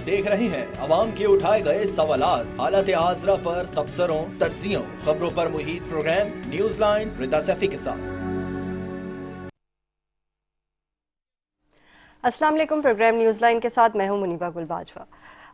देख रहे हैं अवाम के उठाए गए सवालात, हालत हाजरा पर तबसरों, तज्जियों, खबरों पर मुहित programme news line Rita Saifi के साथ। अस्सलाम वालेकुम। प्रोग्राम न्यूज़ लाइन के साथ मैं हूं मुनीबा गुल बाजवा।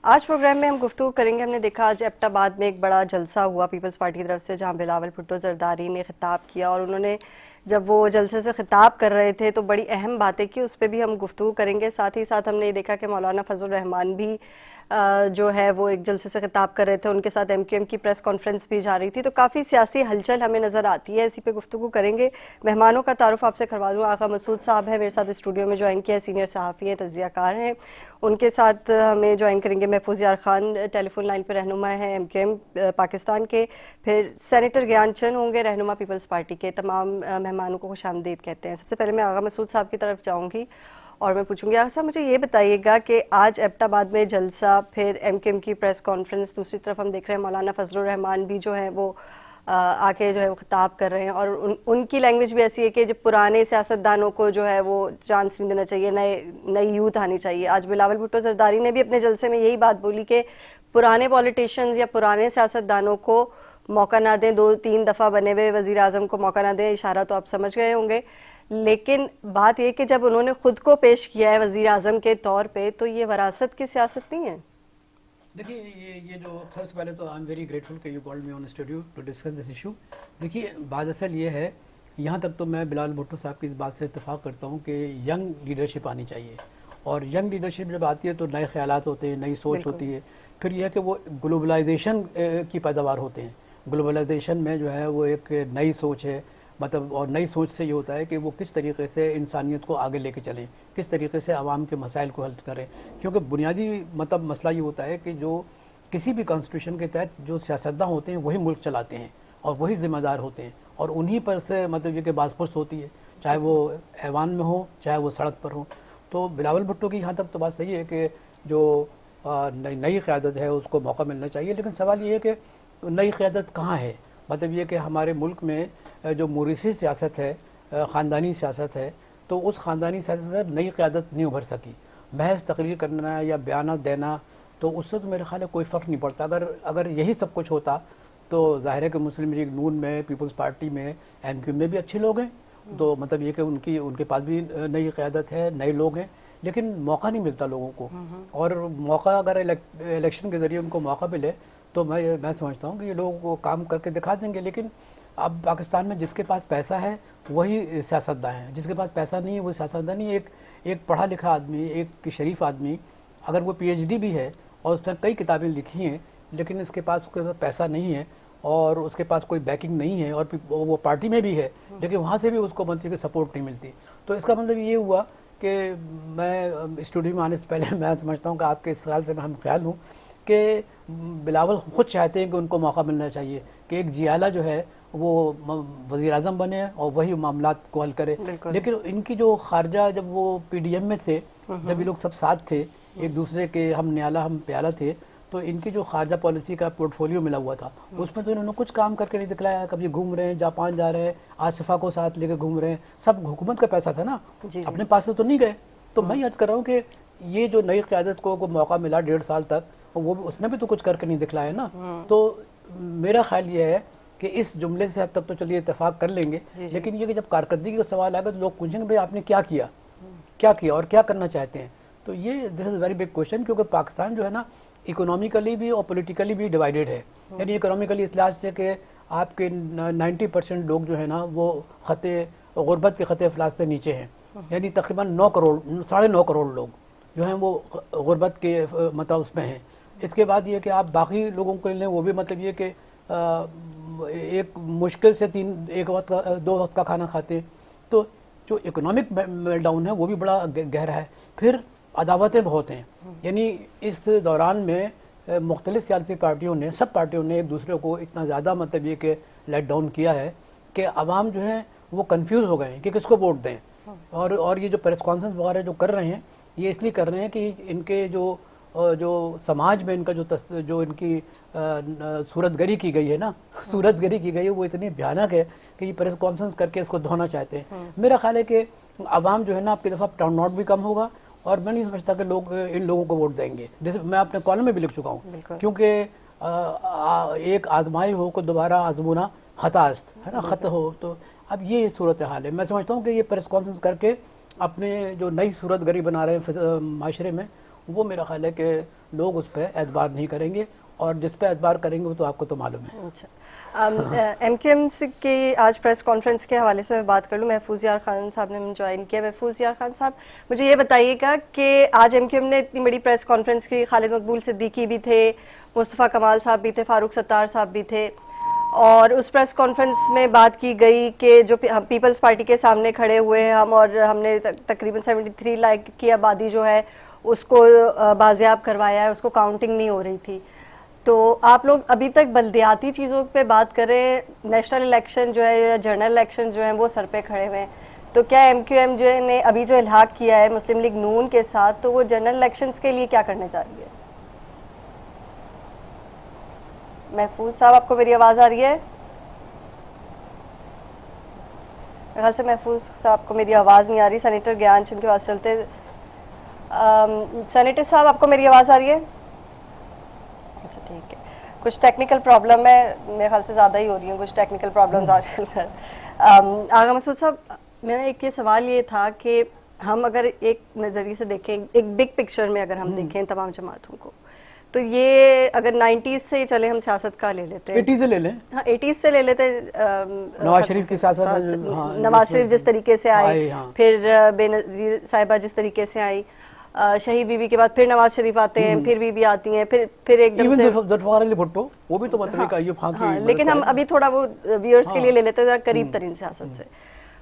आज प्रोग्राम में हम गुफ्तगू करेंगे। हमने देखा आज एबटाबाद में एक बड़ा जलसा हुआ पीपल्स पार्टी की तरफ से, जहां बिलावल भुट्टो जरदारी ने खिताब किया, और उन्होंने जब वो जलसे से खिताब कर रहे थे तो बड़ी अहम बातें की, उस पर भी हम गुफ्तगू करेंगे। साथ ही साथ हमने ये देखा कि मौलाना फजल रहमान भी जो है वो एक जलसे से खिताब कर रहे थे, उनके साथ MQM की प्रेस कॉन्फ्रेंस भी जा रही थी, तो काफ़ी सियासी हलचल हमें नज़र आती है। इसी पे गुफ्तगू करेंगे। मेहमानों का तारुफ आपसे करवा दूँ। आगा मसूद साहब है मेरे साथ स्टूडियो में, ज्वाइन किया है, सीनियर सहाफ़ी हैं, तज्ज़ियाकार हैं। उनके साथ हमें ज्वाइन करेंगे महफूज यार खान, टेलीफोन लाइन पर रहनुमा है MQM पाकिस्तान के। फिर सेनेटर ज्ञान चंद होंगे, रहनुमा पीपल्स पार्टी के। तमाम मेहमानों को खुशामदीद कहते हैं। सबसे पहले मैं आगा मसूद साहब की तरफ जाऊँगी और मैं पूछूंगी, आगा साहब मुझे ये बताइएगा कि आज एबटाबाद में जलसा, फिर MQM की प्रेस कॉन्फ्रेंस, दूसरी तरफ हम देख रहे हैं मौलाना फजल रहमान भी जो है वो आके जो है वो खिताब कर रहे हैं, और उनकी लैंग्वेज भी ऐसी है कि जब पुराने सियासतदानों को जो है वो चांस नहीं देना चाहिए, नई यूथ आनी चाहिए। आज बिलावल भुट्टो जरदारी ने भी अपने जलसे में यही बात बोली कि पुराने पॉलिटिशियंस या पुराने सियासतदानों को मौका ना दें, 2-3 दफ़ा बने हुए वज़ीर आज़म को मौका ना दें। इशारा तो आप समझ गए होंगे, लेकिन बात ये कि जब उन्होंने खुद को पेश किया है वज़ीर आज़म के तौर पे, तो ये वरासत की सियासत नहीं है? देखिए, ये जो सबसे पहले तो आई एम वेरी ग्रेटफुल कि you called me on studio to discuss this issue. देखिए, बात असल ये है, यहाँ तक तो मैं बिलावल भुट्टो साहब की इस बात से इत्तेफाक करता हूँ कि यंग लीडरशिप आनी चाहिए, और यंग लीडरशिप जब आती है तो नए ख्यालात होते हैं, नई सोच होती है। फिर यह है कि वो ग्लोबलाइजेशन की पैदावार होते हैं। ग्लोबलाइजेशन में जो है वो एक नई सोच है, मतलब, और नई सोच से ये होता है कि वो किस तरीके से इंसानियत को आगे लेके चलें, किस तरीके से आवाम के मसाइल को हल करें। क्योंकि बुनियादी मतलब मसला ये होता है कि जो किसी भी कॉन्स्टिट्यूशन के तहत जो सियासतदान होते हैं वही मुल्क चलाते हैं और वही ज़िम्मेदार होते हैं, और उन्हीं पर से मतलब ये कि बासपुरस होती है, चाहे वो ऐवान में हो चाहे वो सड़क पर हो। तो बिलावल भुट्टो की यहाँ तक तो बात सही है कि जो नई क़यादत है उसको मौका मिलना चाहिए, लेकिन सवाल ये है कि नई क़यादत कहाँ है। मतलब ये कि हमारे मुल्क में जो मोरिसी सियासत है, ख़ानदानी सियासत है, तो उस ख़ानदानी सियासत से नई क़यादत नहीं उभर सकी। महज तकरीर करना या बयान देना, तो उससे तो मेरे ख्याल है कोई फ़र्क नहीं पड़ता। अगर यही सब कुछ होता तो ज़ाहिर है कि मुस्लिम लीग नून में, पीपल्स पार्टी में, MQM में भी अच्छे लोग हैं, तो मतलब ये कि उनके पास भी नई क़यादत है, नए लोग हैं, लेकिन मौका नहीं मिलता लोगों को। और मौका अगर इलेक्शन के ज़रिए उनको मौका मिले तो मैं समझता हूँ कि ये लोग वो काम करके दिखा देंगे। लेकिन अब पाकिस्तान में जिसके पास पैसा है वही सियासतदान है, जिसके पास पैसा नहीं है वो सियासतदान नहीं। एक पढ़ा लिखा आदमी, एक शरीफ आदमी, अगर वो PhD भी है और उसने कई किताबें लिखी हैं, लेकिन उसके पास पैसा नहीं है और उसके पास कोई बैकिंग नहीं है, और वो पार्टी में भी है लेकिन वहाँ से भी उसको मंत्री की सपोर्ट नहीं मिलती, तो इसका मतलब ये हुआ कि मैं स्टूडियो में आने से पहले मैं समझता हूँ कि आपके इस ख्याल से मैं हम ख्याल हूँ कि बिलावल ख़ुद चाहते हैं कि उनको मौका मिलना चाहिए कि एक जियाला जो है वो वज़ीर आज़म बने और वही मामलात को हल करे। लेकिन इनकी जो खारजा, जब वो PDM में थे, जब ये लोग सब साथ थे, एक दूसरे के हम न्याला हम प्याला थे, तो इनकी जो खारजा पॉलिसी का पोर्टफोलियो मिला हुआ था उसमें तो इन्होंने कुछ काम करके नहीं दिखलाया। कभी घूम रहे हैं, जापान जा रहे हैं, आसिफा को साथ लेकर घूम रहे हैं, सब हुकूमत का पैसा था ना, अपने पास से तो नहीं गए। तो मैं याद कर रहा हूँ कि ये जो नई क़यादत को मौका मिला 1.5 साल तक, वो उसने भी तो कुछ करके नहीं दिखलाया ना। तो मेरा ख्याल ये है कि इस जुमले से हद तक तो चलिए इत्तेफाक कर लेंगे, लेकिन ये कि जब कारकर्दगी का सवाल आएगा तो लोग पूछेंगे भाई आपने क्या किया और क्या करना चाहते हैं। तो ये this is very big question, क्योंकि पाकिस्तान जो है ना इकोनॉमिकली भी और पॉलिटिकली भी डिवाइडेड है। यानी इकोनॉमिकली इस लिहाज से कि आपके 90% लोग जो है ना वो गुर्बत के ख़ते अफलास से नीचे हैं, यानी तकरीबन 9 करोड़ 9.5 करोड़ लोग जो हैं वो गुर्बत के मतलब उसमें हैं। इसके बाद ये कि आप बाकी लोगों के लिए वो भी मतलब ये कि एक मुश्किल से 2 वक्त का खाना खाते, तो जो इकोनॉमिक मेल्टडाउन है वो भी बड़ा गहरा है। फिर अदावतें बहुत हैं, यानी इस दौरान में मुख्तलिफ सियासी पार्टियों ने, सब पार्टियों ने एक दूसरे को इतना ज़्यादा मतलब ये कि लेट डाउन किया है कि आवाम जो है वो कंफ्यूज हो गए हैं कि किसको वोट दें। और ये जो प्रेस कॉन्फ्रेंस वगैरह जो कर रहे हैं ये इसलिए कर रहे हैं कि इनके जो समाज में इनका जो इनकी सूरतगरी की गई है ना, सूरतगरी की गई है, वो इतनी भयानक है कि ये प्रेस कॉन्फ्रेंस करके इसको धोना चाहते हैं। मेरा ख्याल है कि आवाम जो है ना आपकी दफ़ा टर्न आउट भी कम होगा اور میں نہیں سمجھتا کہ لوگ ان لوگوں کو ووٹ دیں گے. جیسے میں اپنے کالم میں بھی لکھ چکا ہوں, کیونکہ ایک آزمائی ہو کو دوبارہ آزمونا خطا است, ہے نا, خط ہو. تو اب یہ صورتحال ہے. میں سمجھتا ہوں کہ یہ پریس کانفرنس کر کے اپنے جو نئی صورت گری بنا رہے ہیں معاشرے میں, وہ میرا خیال ہے کہ لوگ اس پہ اعتبار نہیں کریں گے, اور جس پہ اعتبار کریں گے وہ تو آپ کو تو معلوم ہے. اچھا, ایم کیو ایم کی آج پریس کانفرنس کے حوالے سے میں بات کر لوں. محفوظ یار خان صاحب نے جوائن کیا. محفوظ یار خان صاحب, مجھے یہ بتائیے گا کہ آج ایم کیو ایم نے اتنی بڑی پریس کانفرنس کی, خالد مقبول صدیقی بھی تھے, مصطفیٰ کمال صاحب بھی تھے, فاروق ستار صاحب بھی تھے, اور اس پریس کانفرنس میں بات کی گئی کہ جو پیپلز پارٹی کے سامنے کھڑے ہوئے ہیں ہم, اور ہم نے تقریباً 73 لاکھ کی آبادی جو ہے اس کو بازیاب کروایا ہے, اس کو کاؤنٹنگ نہیں ہو رہی تھی. تو آپ لوگ ابھی تک بلدیاتی چیزوں پہ بات کریں, نیشنل الیکشن جو ہے یا جنرل الیکشن جو ہیں وہ سر پہ کھڑے ہوئے ہیں. تو کیا ایم کیو ایم جو نے ابھی جو الحاق کیا ہے مسلم لیگ نون کے ساتھ, تو وہ جنرل الیکشنز کے لیے کیا کرنے جا رہی ہے؟ محفوظ صاحب, آپ کو میری آواز آ رہی ہے؟ میرے خیال سے محفوظ صاحب کو میری آواز نہیں آ رہی. سینیٹر گیان چند کے پاس چلتے ہیں. سینیٹر صاحب, آپ کو میری آواز آ رہی ہے؟ اچھا ٹھیک ہے, کچھ ٹیکنیکل پرابلم ہے, میرے خیال سے زیادہ ہی ہو رہی ہیں کچھ ٹیکنیکل پرابلمز آج کل. آغا مسعود صاحب, میرا ایک یہ سوال یہ تھا کہ ہم اگر ایک نظریے سے دیکھیں, ایک بگ پکچر میں اگر ہم دیکھیں تمام جماعتوں کو, تو یہ اگر 90s سے چلے ہم سیاست کا لے لیتے ہیں, 80 سے لے لیں, ہاں 80s سے لے لیتے, نواز شریف کی سیاست, نواز شریف جس طریقے سے آئے, پھر بے نظیر صاحبہ جس طریقے سے آئی, شہید بی بی کے بعد پھر نواز شریف آتے ہیں, پھر بی بی آتی ہیں, پھر ایک دم سے ذوالفقار علی بھٹو, وہ بھی تو مطلب کہ ایوب خان کی, لیکن ہم ابھی تھوڑا وہ ویورز کے لیے لے لیتے ہیں قریب ترین سیاست سے.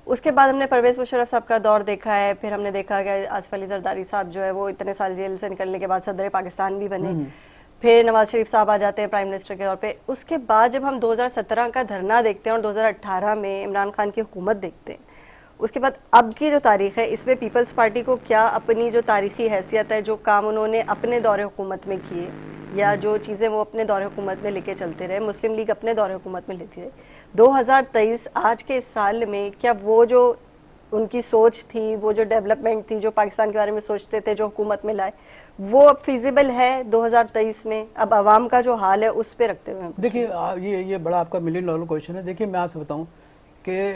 اس کے بعد ہم نے پرویز مشرف صاحب کا دور دیکھا ہے, پھر ہم نے دیکھا کہ آصف علی زرداری صاحب جو ہے وہ اتنے سال جیل سے نکلنے کے بعد صدر پاکستان بھی بنے, پھر نواز شریف صاحب آ جاتے ہیں پرائم منسٹر کے طور پہ. اس کے بعد جب ہم 2017 کا دھرنا دیکھتے ہیں اور 2018 میں عمران خان کی حکومت دیکھتے ہیں, اس کے بعد اب کی جو تاریخ ہے اس میں پیپلز پارٹی کو کیا اپنی جو تاریخی حیثیت ہے, جو کام انہوں نے اپنے دور حکومت میں کیے یا جو چیزیں وہ اپنے دور حکومت میں لے کے چلتے رہے, مسلم لیگ اپنے دور حکومت میں لیتی رہے, 2023 آج کے اس سال میں کیا وہ جو ان کی سوچ تھی, وہ جو ڈیولپمنٹ تھی, جو پاکستان کے بارے میں سوچتے تھے, جو حکومت میں لائے, وہ اب فیزیبل ہے 2023 میں, اب عوام کا جو حال ہے اس پہ رکھتے ہوئے؟ دیکھیے یہ بڑا آپ کا ملین ڈالر کویشچن ہے. دیکھیے میں آپ سے بتاؤں کہ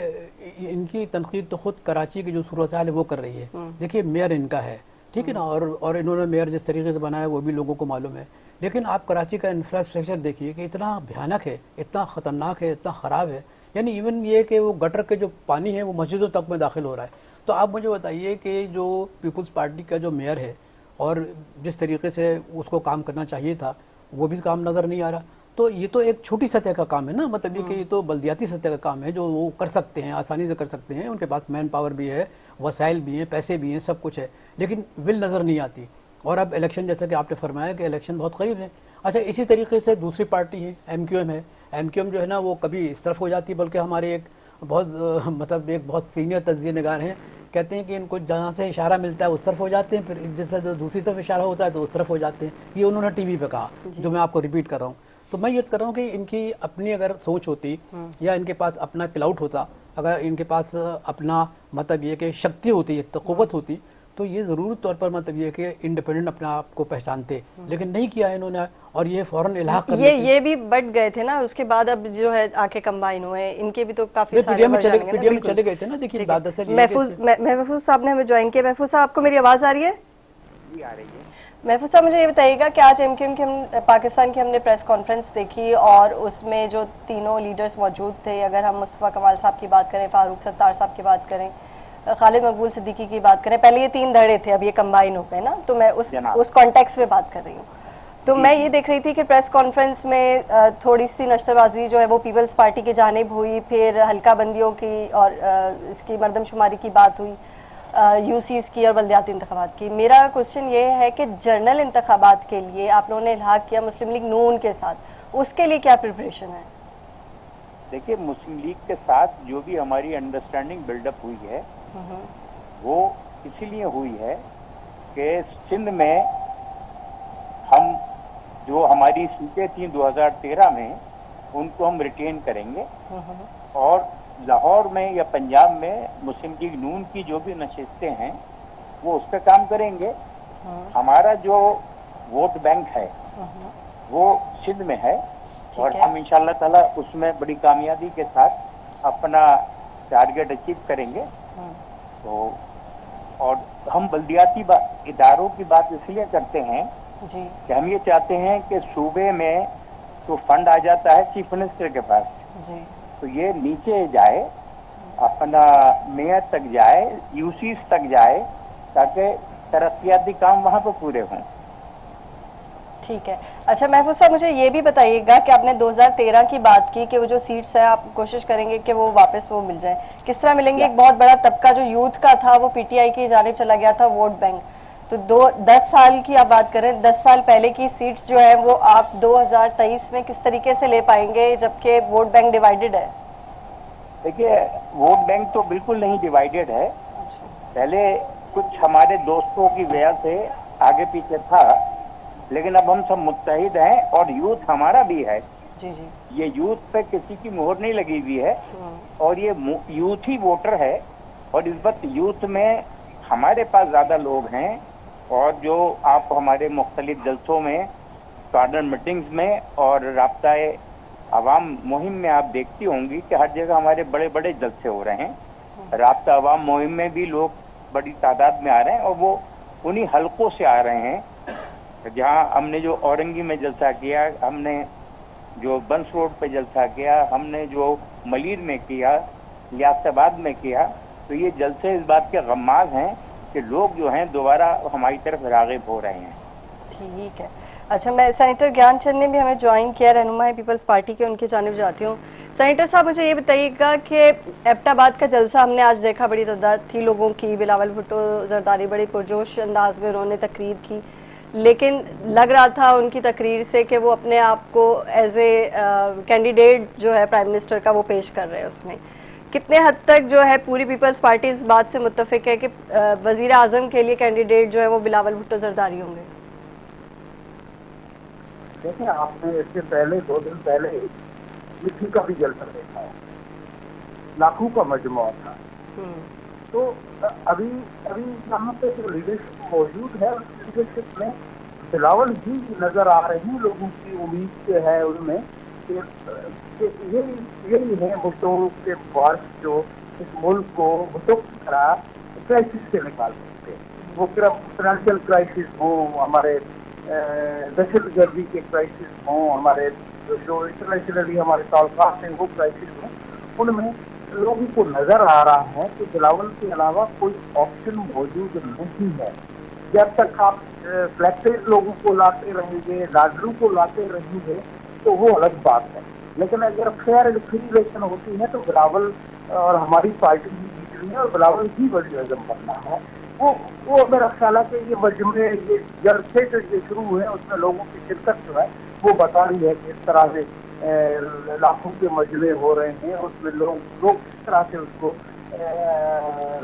ان کی تنقید تو خود کراچی کی جو صورتحال ہے وہ کر رہی ہے. دیکھیے میئر ان کا ہے, ٹھیک ہے نا, اور انہوں نے میئر جس طریقے سے بنایا وہ بھی لوگوں کو معلوم ہے. لیکن آپ کراچی کا انفراسٹرکچر دیکھیے کہ اتنا بھیانک ہے, اتنا خطرناک ہے, اتنا خراب ہے. یعنی ایون یہ کہ وہ گٹر کے جو پانی ہے وہ مسجدوں تک میں داخل ہو رہا ہے. تو آپ مجھے بتائیے کہ جو پیپلز پارٹی کا جو میئر ہے اور جس طریقے سے اس کو کام کرنا چاہیے تھا وہ بھی کام نظر نہیں آ رہا. تو یہ تو ایک چھوٹی سطح کا کام ہے نا, مطلب یہ کہ یہ تو بلدیاتی سطح کا کام ہے جو وہ کر سکتے ہیں, آسانی سے کر سکتے ہیں, ان کے پاس مین پاور بھی ہے, وسائل بھی ہیں, پیسے بھی ہیں, سب کچھ ہے, لیکن ول نظر نہیں آتی. اور اب الیکشن جیسا کہ آپ نے فرمایا کہ الیکشن بہت قریب ہے. اچھا, اسی طریقے سے دوسری پارٹی ہے ایم کیو ایم ہے. ایم کیو ایم جو ہے نا وہ کبھی اس طرف ہو جاتی ہے, بلکہ ہمارے ایک بہت سینئر تجزیہ نگار ہیں, کہتے ہیں کہ ان کو جہاں سے اشارہ ملتا ہے اس طرف ہو جاتے ہیں, پھر جس سے دوسری طرف اشارہ ہوتا ہے تو اس طرف ہو جاتے ہیں. یہ انہوں نے ٹی وی پہ کہا, جو میں آپ کو ریپیٹ کر رہا ہوں. تو میں یہ کر رہا ہوں کہ ان کی اپنی اگر سوچ ہوتی یا ان کے پاس اپنا کلاؤٹ ہوتا, اگر ان کے پاس اپنا مطلب یہ کہ شکتی ہوتی, قوت ہوتی, تو یہ ضرور طور پر مطلب یہ کہ انڈیپینڈنٹ اپنے آپ کو پہچانتے, لیکن نہیں کیا انہوں نے, اور یہ فوراً الحاق کر یہ بھی بڑھ گئے تھے نا. اس کے بعد اب جو ہے آ کے کمبائن ہوئے, ان کے بھی تو کافی سارے پی ڈی ایم میں چلے گئے تھے نا. دیکھیے محفوظ صاحب نے ہمیں جوائن کیا. محفوظ صاحب, آپ کو میری آواز آ رہی ہے؟ جی آ رہی ہے. محفوظ صاحب, مجھے یہ بتائیے گا کہ آج ایم کیو ایم کی پاکستان کی ہم نے پریس کانفرنس دیکھی اور اس میں جو تینوں لیڈرز موجود تھے, اگر ہم مصطفیٰ کمال صاحب کی بات کریں, فاروق ستار صاحب کی بات کریں, خالد مقبول صدیقی کی بات کریں, پہلے یہ 3 دھڑے تھے, اب یہ کمبائن ہو گئے نا, تو میں اس کانٹیکس میں بات کر رہی ہوں. تو میں یہ دیکھ رہی تھی کہ پریس کانفرنس میں تھوڑی سی نشتہ بازی جو ہے وہ پیپلز پارٹی کی جانب ہوئی, پھر حلقہ بندیوں کی اور اس کی مردم شماری کی بات ہوئی, یو سیز کی اور بلدیاتی انتخابات کی. میرا کوشچن یہ ہے کہ جنرل انتخابات کے لیے آپ لوگوں نے الحاق کیا مسلم لیگ نون کے ساتھ, اس کے لیے کیا پریپریشن ہے؟ دیکھیے مسلم لیگ کے ساتھ جو بھی ہماری انڈرسٹینڈنگ بلڈ اپ ہوئی ہے وہ اسی لیے ہوئی ہے کہ سندھ میں ہم جو ہماری سیٹیں تھیں 2013 میں ان کو ہم ریٹین کریں گے, اور لاہور میں یا پنجاب میں مسلم لیگ نون کی جو بھی نشستیں ہیں वो उस पर काम करेंगे। हमारा जो वोट बैंक है वो सिंध में है और है। हम इंशाल्लाह ताला उसमें बड़ी कामयाबी के साथ अपना टारगेट अचीव करेंगे। तो और हम बल्दियाती इदारों की बात इसलिए करते हैं जी कि हम ये चाहते हैं कि सूबे में तो फंड आ जाता है चीफ मिनिस्टर के पास, जी तो ये नीचे जाए, अपना मेयर तक जाए, यूसीस तक जाए, ताकि तरक्याती काम वहाँ पर पूरे हों। ठीक है। अच्छा महफूज साहब, मुझे ये भी बताइएगा कि आपने 2013 की बात की कि वो जो सीट्स हैं आप कोशिश करेंगे कि वो वापस वो मिल जाए, किस तरह मिलेंगे? एक बहुत बड़ा तबका जो यूथ का था वो पीटीआई की जानिब चला गया था वोट बैंक। तो 10 साल की आप बात करें, 10 साल पहले की सीट्स जो है वो आप 2023 में किस तरीके से ले पाएंगे जबकि वोट बैंक डिवाइडेड है? देखिए, वोट बैंक तो बिल्कुल नहीं डिवाइडेड है। पहले कुछ हमारे दोस्तों की वजह से आगे पीछे था, लेकिन अब हम सब मुत्तहिद हैं और यूथ हमारा भी है। जी जी। ये यूथ पे किसी की मोहर नहीं लगी हुई है और ये यूथ ही वोटर है। और इस वक्त यूथ में हमारे पास ज्यादा लोग हैं और जो आप हमारे मुख्तलिफ जलसों में, कार्डन मीटिंग्स में और राब्ताए अवाम मुहिम में आप देखती होंगी कि हर जगह हमारे बड़े बड़े जलसे हो रहे हैं। राब्ता अवाम मुहिम में भी लोग बड़ी तादाद में आ रहे हैं और वो उन्हीं हलकों से आ रहे हैं जहाँ हमने जो औरंगी में जलसा किया, हमने जो बंस रोड पे जलसा किया, हमने जो मलीर में किया, लियाकताबाद में किया। तो ये जलसे इस बात के गम्माज हैं कि लोग जो हैं दोबारा हमारी तरफ राग़िब हो रहे हैं। ठीक है। अच्छा, मैं सेनेटर ज्ञानचंद ने भी हमें ज्वाइन किया, रहनुमा पीपल्स पार्टी के, उनकी जानिब जाती हूँ। सेनेटर साहब, मुझे ये बताइएगा कि एबटाबाद का जलसा हमने आज देखा, बड़ी तादाद थी लोगों की, बिलावल भुट्टो जरदारी बड़ी पुरजोश अंदाज में उन्होंने तकरीर की, लेकिन लग रहा था उनकी तकरीर से कि वो अपने आप को एज ए कैंडिडेट जो है प्राइम मिनिस्टर का वो पेश कर रहे हैं। उसमें कितने हद तक जो है पूरी पीपल्स पार्टी इस बात से मुत्तफिक है कि वजीर आजम के लिए कैंडिडेट जो है वो बिलावल भुट्टो जरदारी होंगे? देखिए, आपने इससे पहले 2 दिन पहले मिट्टी का भी जलसा देखा है, लाखों का मजमुआ था। तो अभी यहाँ पे जो लीडरशिप मौजूद है, उस लीडरशिप में बिलावल ही नजर आ रहे हैं। लोगों की उम्मीद है उनमें कि यही है भुट्टो के वार्स जो इस मुल्क को भुट्टो की तरह क्राइसिस से निकाल सकते हैं। वो फिर फाइनेंशियल क्राइसिस हो, हमारे दहशत गर्दी के क्राइसिस हों, हमारे जो इंटरनेशनली हमारे ताल्लुकात हैं वो क्राइसिस हों, उनमें लोगों को नजर आ रहा है कि बिलावल के अलावा कोई ऑप्शन मौजूद नहीं है। जब तक आप फ्लैक्टेड लोगों को लाते रहेंगे, लाडलू को लाते रहेंगे, तो वो अलग बात है। लेकिन अगर फेयर एंड फ्री इलेक्शन होती है तो बिलावल और हमारी पार्टी ही जीतनी है और बिलावल ही वज़ीर आज़म बनना है। वो मेरा ख्याल है कि ये मजमे, ये जलसे जो ये शुरू हुए हैं उसमें लोगों की शिरकत जो है वो बता रही है कि इस तरह से लाखों के मजमे हो रहे हैं, उसमें लोग किस तरह से उसको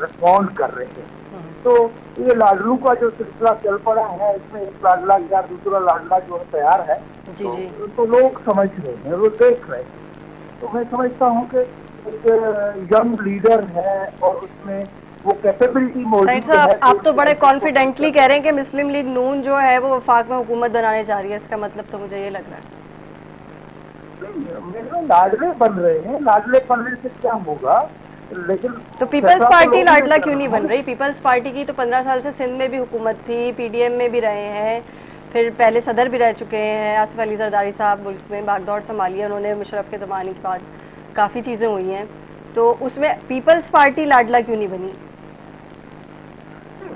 रिस्पॉन्ड कर रहे हैं। तो ये लाडलू का जो सिलसिला चल पड़ा है, इसमें एक लाडला या दूसरा लाडला जो है तैयार है, तो लोग समझ रहे हैं, वो देख रहे हैं। तो मैं समझता हूँ कि एक यंग लीडर है और उसमें वो कैपेबिलिटी मौजूद है। आप तो बड़े कॉन्फिडेंटली कह रहे हैं कि मुस्लिम लीग नून जो है वो वफाक में हुकूमत बनाने जा रही है, इसका मतलब तो मुझे ये लग रहा है लाडले बन रहे हैं। लाडले बनने से क्या होगा? लेकिन तो पीपल्स पार्टी लाडला क्यों नहीं बन रही? पीपल्स पार्टी की तो 15 साल से सिंध में भी हुकूमत थी, पीडीएम में भी रहे हैं, फिर पहले सदर भी रह चुके हैं। आसिफ अली जरदारी साहब मुल्क में भागदौड़ संभाली है उन्होंने, मुशर्रफ के ज़माने के बाद काफ़ी चीज़ें हुई हैं, तो उसमें पीपल्स पार्टी लाडला क्यों नहीं बनी?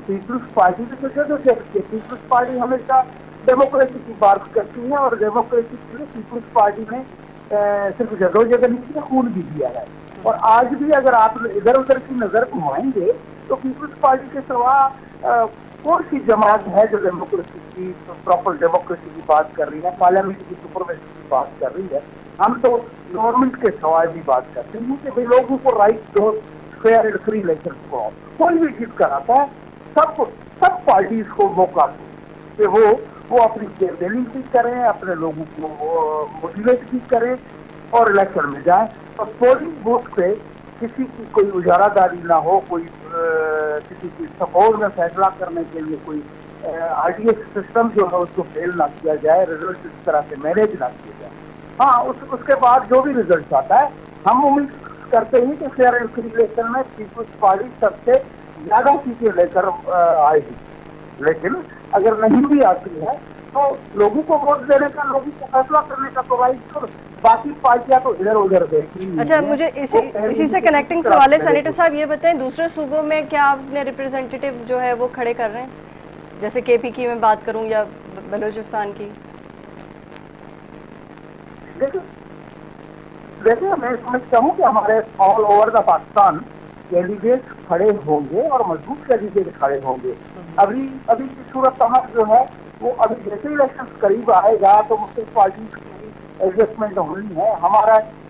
पीपल्स पार्टी तो पीपल्स पार्टी हमेशा डेमोक्रेसी की बात करती है और डेमोक्रेसी के लिए पीपल्स पार्टी ने सिर्फ जदोजहद नहीं किया, खून भी दिया है। और आज भी अगर आप इधर उधर की नजर घुमाएंगे तो पीपल्स पार्टी के सिवा कौन सी जमात है जो डेमोक्रेसी की, प्रॉपर डेमोक्रेसी की बात कर रही है, पार्लियामेंट की सुपरविजन की बात कर रही है? हम तो गवर्नमेंट के सवाल भी बात करते हैं कि भाई लोगों को राइट दो, फेयर एंड फ्री इलेक्शन को। कोई भी जीत कर आता है, सब पार्टीज को मौका दो कि वो अपनी कैंपेनिंग भी करें, अपने लोगों को मोटिवेट भी करें और इलेक्शन में जाए। और पोलिंग बूथ पे किसी की कोई उजारादारी ना हो, कोई किसी की सपोर्ट में फैसला करने के लिए कोई आरटीएस सिस्टम जो है उसको फेल ना किया जाए, रिजल्ट इस तरह से मैनेज ना किया जाए। हाँ, उसके बाद जो भी रिजल्ट आता है हम उम्मीद करते हैं कि फेयर एंड फ्री इलेक्शन में पीपुल्स पार्टी सबसे ज्यादा सीटें लेकर आएगी, लेकिन अगर नहीं भी आती है तो लोगों को वोट देने का, लोगों को फैसला करने का तो भाई बाकी पार्टियां तो इधर उधर देखेंगी। अच्छा, मुझे इसी से कनेक्टिंग सवाल है सेनेटर साहब, ये बताएं दूसरे सूबों में क्या आपने रिप्रेजेंटेटिव जो है वो खड़े कर रहे हैं, जैसे केपी की मैं बात करूं या बलूचिस्तान की? देखिए मैं समझता हूँ कि हमारे all over the Pakistan candidate खड़े होंगे और मजबूत कैंडिडेट खड़े होंगे। अभी की सूरत जो है वो अभी जैसे इलेक्शन करीब आएगा तो मुख्तलिफ पार्टी की एडजस्टमेंट होनी है।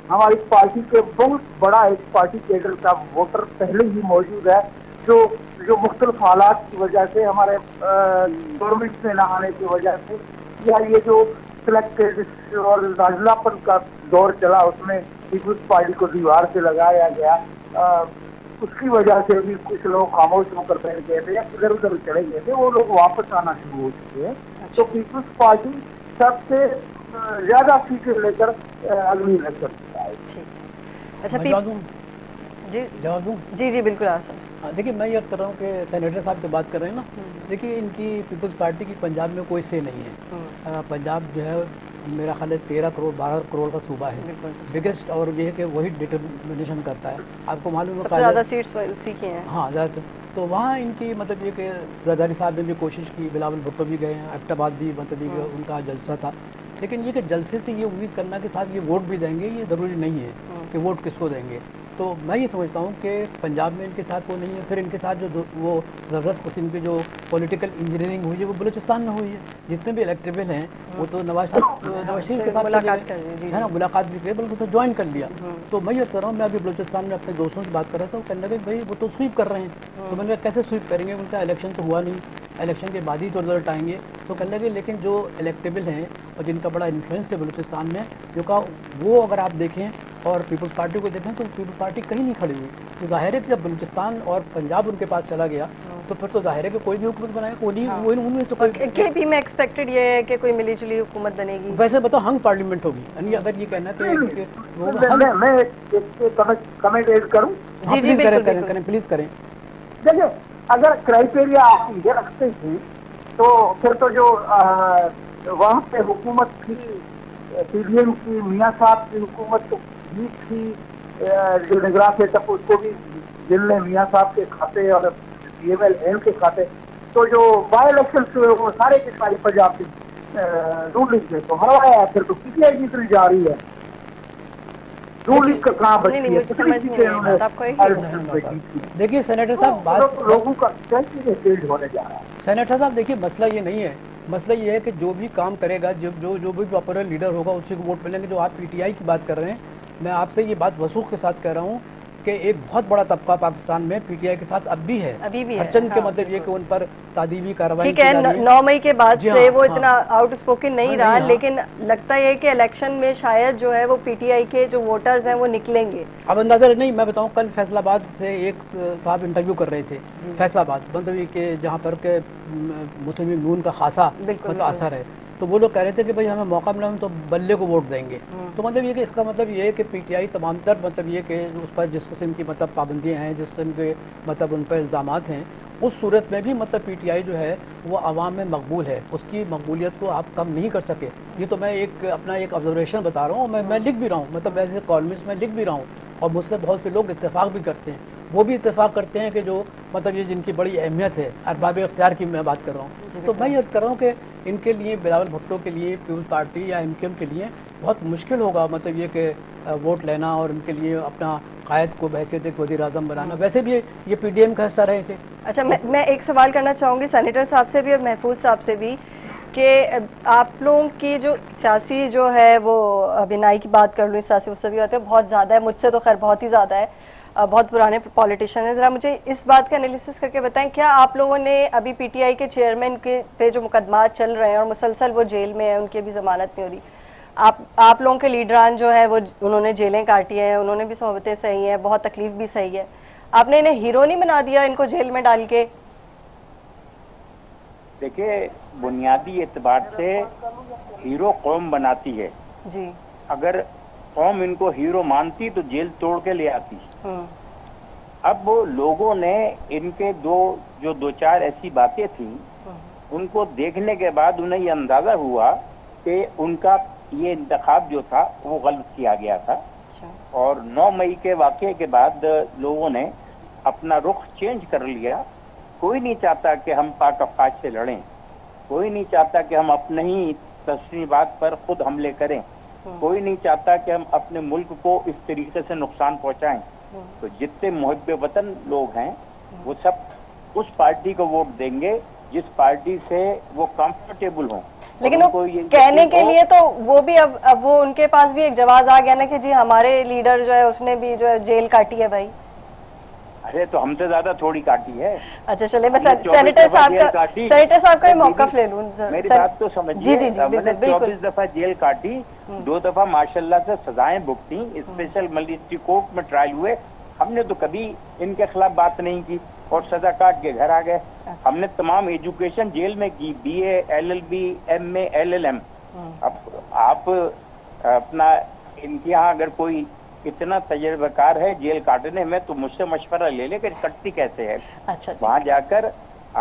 हमारी पार्टी के बहुत बड़ा एक पार्टी कैडर का वोटर पहले ही मौजूद है, जो मुख्तलिफ हालात की वजह से, हमारे गवर्नमेंट में न आने की वजह से, या ये जो सिलेक्टेड और राजलापन का दौर चला उसमें पीपुल्स पार्टी को दीवार से लगाया गया, उसकी वजह से भी कुछ लोग खामोश होकर बैठ गए थे या इधर उधर चले गए थे, वो लोग वापस आना शुरू हो चुके हैं। तो पीपुल्स पार्टी सबसे ज्यादा सीटें लेकर अगली इलेक्शन आएगी। अच्छा, जवाब दूं? जी बिल्कुल आसान। देखिए मैं ये अर्ज कर रहा हूँ कि सेनेटर साहब जो बात कर रहे हैं ना, देखिए इनकी पीपल्स पार्टी की पंजाब में कोई से नहीं है। पंजाब जो है मेरा ख्याल है 13 करोड़ 12 करोड़ का सूबा है, बिगेस्ट, और ये है कि वही डिटर्मिनेशन करता है। आपको मालूम है ज़्यादा सीट्स उसी की हैं। हाँ, ज़्यादा। तो वहाँ इनकी मतलब ये कि जरदारी साहब ने भी कोशिश की, बिलावल भुट्टो भी गए हैं, एबटाबाद भी मतलब ये उनका जलसा था, लेकिन ये कि जलसे से ये उम्मीद करना कि साहब ये वोट भी देंगे, ये ज़रूरी नहीं है कि वोट किसको देंगे। तो मैं ये समझता हूँ कि पंजाब में इनके साथ वो नहीं है। फिर इनके साथ जो वो ज़बरदस्त किस्म की जो पॉलिटिकल इंजीनियरिंग हुई है वो बलूचिस्तान में हुई है। जितने भी इलेक्टेबल हैं वो तो नवाज शरीफ के साथ मुलाकात कर है ना, मुलाकात भी की, बल्कि तो ज्वाइन कर लिया। तो मैं ये कर रहा हूँ, मैं अभी बलूचिस्तान में अपने दोस्तों से बात कर रहा था, वो कहने लगे भाई वो तो स्वीप कर रहे हैं। तो मैंने कहा कैसे स्वीप करेंगे, उनका इलेक्शन तो हुआ नहीं, इलेक्शन के बाद ही तो रिजल्ट आएंगे। तो कहने लगे लेकिन जो इलेक्टेबल हैं और जिनका बड़ा इन्फ्लुएंस है बलूचिस्तान में, जो का वो अगर आप देखें और पीपल्स पार्टी को देखें तो पीपल्स पार्टी कहीं नहीं खड़ी हुई। तो जाहिर है कि जब बलूचिस्तान और पंजाब उनके पास चला गया तो फिर तो जाहिर है कि कोई भी हुकूमत बनाएगा, उनमें से कोई। केपी में एक्सपेक्टेड ये है कि कोई मिली जुली हुकूमत बनेगी। वैसे बताओ हंग पार्लियामेंट होगी, यानी अगर ये कहना कि मैं एक कमेंट ऐड करूं? जी करें प्लीज करें। देखिए अगर क्राइटेरिया आप ये रखते हैं तो फिर तो जो वहाँ पे हुकूमत थी पीडीएम की, मियाँ साहब की हुकूमत तो जीत थी, जो निगरान थे तब उसको भी जिनने मियाँ साहब के खाते और PML के खाते, तो जो बाई इलेक्शन हुए वो सारे के सारे पंजाब की रूलिंग थे तो हराया, फिर तो पीटीआई जीतने जा रही है। रूलिंग का कहाँ बची है? देखिए सेनेटर साहब, बात लोगों का चेंज होने जा रहा है। सेनेटर साहब देखिए मसला ये नहीं है, मसला ये है कि जो भी काम करेगा, जो भी पॉपुलर लीडर होगा उसी को वोट मिलेंगे। जो आप पीटीआई की बात कर रहे हैं, मैं आपसे ये बात वसूख के साथ कह रहा हूँ कि एक बहुत बड़ा तबका पाकिस्तान में पीटीआई के साथ अब भी है। हरचंद के मतलब ये कि उन पर तादीबी कार्रवाई ठीक है, 9 मई के बाद से वो इतना आउट स्पोकन नहीं रहा, लेकिन लगता है कि इलेक्शन में शायद जो है वो पीटीआई के जो वोटर्स हैं वो निकलेंगे। अब अंदाजा नहीं, मैं बताऊं कल फैसलाबाद से एक साहब इंटरव्यू कर रहे थे, फैसलाबाद मतलब के जहाँ पर के मुस्लिम लीग नून का खासा मतलब असर है, तो वो लोग कह रहे थे कि भाई हमें मौका मिला हम तो बल्ले को वोट देंगे। तो मतलब ये कि इसका मतलब ये है कि पीटीआई तमाम तर मतलब ये कि उस पर जिस किस्म की मतलब पाबंदियाँ हैं, जिस किस्म के मतलब उन पर इल्ज़ामात हैं, उस सूरत में भी मतलब पीटीआई जो है वो आवाम में मकबूल है, उसकी मकबूलियत को आप कम नहीं कर सके। ये तो मैं अपना एक ऑब्जर्वेशन बता रहा हूँ, मैं लिख भी रहा हूँ, मतलब वैसे कॉलमिस्ट में लिख भी रहा हूँ, और मुझसे बहुत से लोग इत्तेफाक भी करते हैं। वो भी इत्तेफाक करते हैं कि जो मतलब ये जिनकी बड़ी अहमियत है, अरबाब इख्तियार की मैं बात कर रहा हूँ। तो मैं अर्ज़ कर रहा हूँ कि इनके लिए, बिलावल भुट्टो के लिए, पीपल्स पार्टी या एमकेएम के लिए बहुत मुश्किल होगा मतलब ये कि वोट लेना और उनके लिए अपना कायद को बहैसियत एक वज़ीर आज़म बनाना। वैसे भी ये पीडीएम का हिस्सा रहे थे। अच्छा, मैं एक सवाल करना चाहूँगी सेनेटर साहब से भी और महफूज साहब से भी कि आप लोगों की जो सियासी जो है वो बिनाई की बात कर लूँ, सियासी वसती होते हैं बहुत ज़्यादा है, मुझसे तो खैर बहुत ही ज़्यादा है, बहुत पुराने पॉलिटिशियन हैं। ज़रा मुझे इस बात का एनालिसिस करके बताएं, क्या आप लोगों ने अभी पीटीआई के चेयरमैन के पे जो मुकदमात चल रहे हैं और मुसलसल वो जेल में है, उनकी भी ज़मानत नहीं हो रही, आप लोगों के लीडरान जो है वो उन्होंने जेलें काटी हैं, उन्होंने भी सोहबतें सही हैं, बहुत तकलीफ भी सही है, آپ نے انہیں ہیرو نہیں بنا دیا ان کو جیل میں ڈال کے؟ دیکھیے بنیادی اعتبار سے ہیرو قوم بناتی ہے. جی. اگر قوم ان کو ہیرو مانتی تو جیل توڑ کے لے آتی. اب لوگوں نے ان کے دو چار ایسی باتیں تھیں ان کو دیکھنے کے بعد انہیں یہ اندازہ ہوا کہ ان کا یہ انتخاب جو تھا وہ غلط کیا گیا تھا. اور 9 مئی کے واقعے کے بعد لوگوں نے اپنا رخ چینج کر لیا. کوئی نہیں چاہتا کہ ہم پاک افواج سے لڑیں, کوئی نہیں چاہتا کہ ہم اپنے ہی تصنیفات پر خود حملے کریں, کوئی نہیں چاہتا کہ ہم اپنے ملک کو اس طریقے سے نقصان پہنچائیں. تو جتنے محب وطن لوگ ہیں وہ سب اس پارٹی کو ووٹ دیں گے جس پارٹی سے وہ کمفرٹیبل ہوں. لیکن وہ کہنے کے لیے تو وہ بھی اب وہ ان کے پاس بھی ایک جواز آ گیا نا کہ جی ہمارے لیڈر جو ہے اس نے بھی جو ہے جیل کاٹی ہے بھائی. ارے تو ہم سے زیادہ تھوڑی کاٹی ہے. اچھا چلے میں سینیٹر صاحب کا موقف لے لوں. میری بات تو سمجھیے. ہم نے 24 دفعہ جیل کاٹی, 2 دفعہ ماشاءاللہ سے سزائیں بھگتی, اسپیشل مجسٹریٹ کورٹ میں ٹرائل ہوئے. ہم نے تو کبھی ان کے خلاف بات نہیں کی اور سزا کاٹ کے گھر آ گئے. ہم نے تمام ایجوکیشن جیل میں کی, BA LLB MA LLM. اب آپ اپنا ان کے یہاں اگر کوئی اتنا تجربہ کار ہے جیل کاٹنے میں تو مجھ سے مشورہ لے لے کہ کٹتی کیسے ہے. وہاں جا کر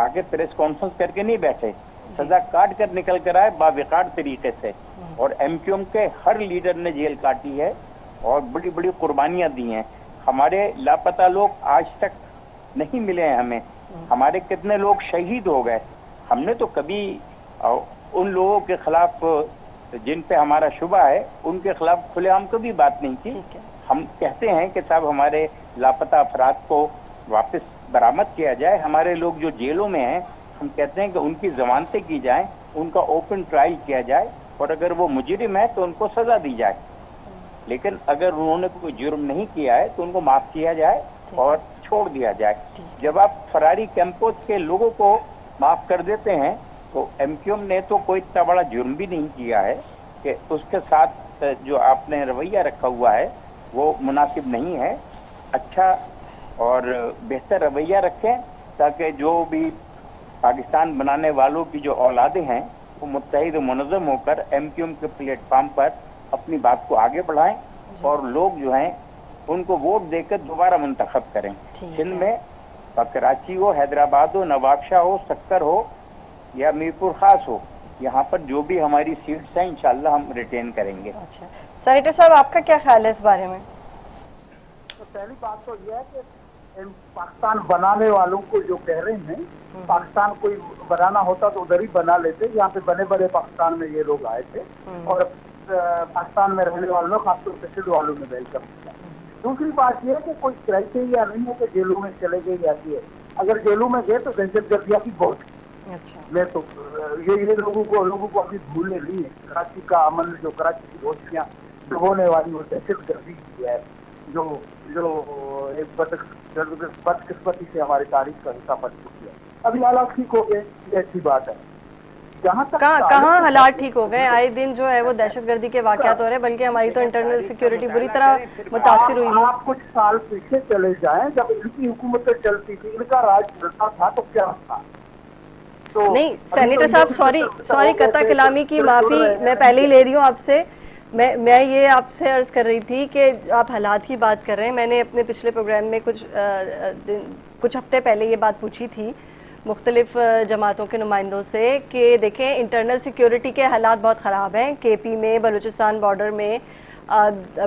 آگے پریس کانفرنس کر کے نہیں بیٹھے, سزا کاٹ کر نکل کر آئے باوقار طریقے سے. اور MQM کے ہر لیڈر نے جیل کاٹی ہے اور بڑی بڑی قربانیاں دی ہیں. ہمارے لاپتہ لوگ آج تک نہیں ملے ہیں ہمیں. ہمارے کتنے لوگ شہید ہو گئے. ہم نے تو کبھی ان لوگوں کے خلاف جن پہ ہمارا شبہ ہے ان کے خلاف کھلے عام کبھی بات نہیں کی. ہم کہتے ہیں کہ صاحب ہمارے لاپتہ افراد کو واپس برآمد کیا جائے. ہمارے لوگ جو جیلوں میں ہیں ہم کہتے ہیں کہ ان کی ضمانتیں کی جائیں, ان کا اوپن ٹرائل کیا جائے اور اگر وہ مجرم ہے تو ان کو سزا دی جائے. لیکن اگر انہوں نے کوئی جرم نہیں کیا ہے تو ان کو معاف کیا جائے اور چھوڑ دیا جائے. جب آپ فراری کیمپوز کے لوگوں کو معاف کر دیتے ہیں تو MQM نے تو کوئی اتنا بڑا جرم بھی نہیں کیا ہے کہ اس کے ساتھ جو آپ نے رویہ رکھا ہوا ہے وہ مناسب نہیں ہے. اچھا اور بہتر رویہ رکھیں تاکہ جو بھی پاکستان بنانے والوں کی جو اولادیں ہیں وہ متحد و منظم ہو کر MQM کے پلیٹ فارم پر اپنی بات کو آگے بڑھائیں اور لوگ جو ہیں ان کو ووٹ دے کر دوبارہ منتخب کریں. سندھ میں کراچی ہو, حیدرآباد ہو, نواب شاہ ہو, سکر ہو یا میرپور خاص ہو, یہاں پر جو بھی ہماری سیٹس ہیں انشاءاللہ ہم ریٹین کریں گے. اچھا سینیٹر صاحب آپ کا کیا خیال ہے اس بارے میں؟ پہلی بات تو یہ ہے کہ پاکستان بنانے والوں کو جو کہہ رہے ہیں پاکستان کوئی بنانا ہوتا تو ادھر ہی بنا لیتے. یہاں پہ بنے بڑے پاکستان میں یہ لوگ آئے تھے اور پاکستان میں رہنے والوں نے خاص طور پہ سندھ والوں نے ویلکم کیا. دوسری بات یہ ہے کہ کوئی کرائٹیریا نہیں ہے کہ جیلوں میں چلے گئے جاتی ہے. اگر جیلوں میں گئے تو دہشت گردیاں کی بہت. میں تو یہ لوگوں کو ابھی بھولنے نہیں ہے. کراچی کا امن جو کراچی کی روشنیاں ڈبونے والی وہ دہشت گردی کی ہے جو ایک بدقسمتی سے ہماری تاریخ کا حصہ بن چکی ہے. ابھی حالات ٹھیک ہو گئے یہ اچھی بات ہے. کہاں حالات ٹھیک ہو گئے؟ آئے دن جو ہے وہ دہشت گردی کے واقعات ہو رہے ہیں, بلکہ ہماری تو انٹرنل سیکیورٹی بری طرح متاثر ہوئی ہے. آپ کچھ سال پیچھے چلے جائیں جب ان کی حکومتیں چلتی تھی, ان کا راج چلتا تھا تو کیا تھا. نہیں سینیٹر صاحب سوری قطع کلامی کی معافی میں پہلے ہی لے رہی ہوں آپ سے. میں یہ آپ سے عرض کر رہی تھی کہ آپ حالات کی بات کر رہے ہیں. میں نے اپنے پچھلے پروگرام میں کچھ ہفتے پہلے یہ بات پوچھی تھی مختلف جماعتوں کے نمائندوں سے کہ دیکھیں انٹرنل سیکیورٹی کے حالات بہت خراب ہیں KP میں, بلوچستان بارڈر میں.